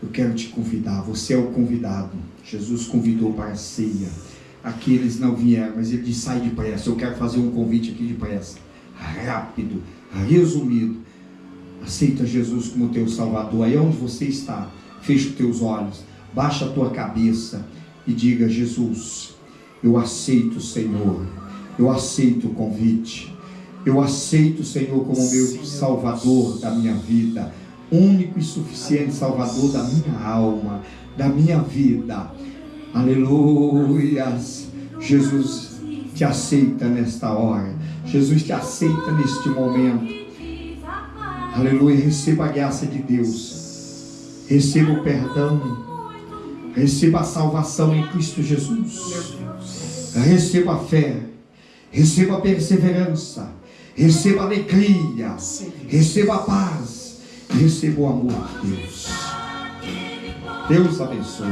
Eu quero te convidar, você é o convidado. Jesus convidou para a ceia. Aqueles não vieram, mas ele disse: sai depressa. Eu quero fazer um convite aqui depressa, rápido, resumido. Aceita Jesus como teu Salvador. Aí onde você está, fecha os teus olhos, baixa a tua cabeça e diga: Jesus, eu aceito, Senhor, eu aceito o convite, eu aceito, Senhor, como meu Salvador da minha vida, único e suficiente Salvador da minha alma, da minha vida. Aleluias. Jesus te aceita nesta hora, Jesus te aceita neste momento. Aleluia. Receba a graça de Deus, receba o perdão, receba a salvação em Cristo Jesus, receba a fé, receba a perseverança, receba a alegria, receba a paz, receba o amor de Deus. Deus abençoe.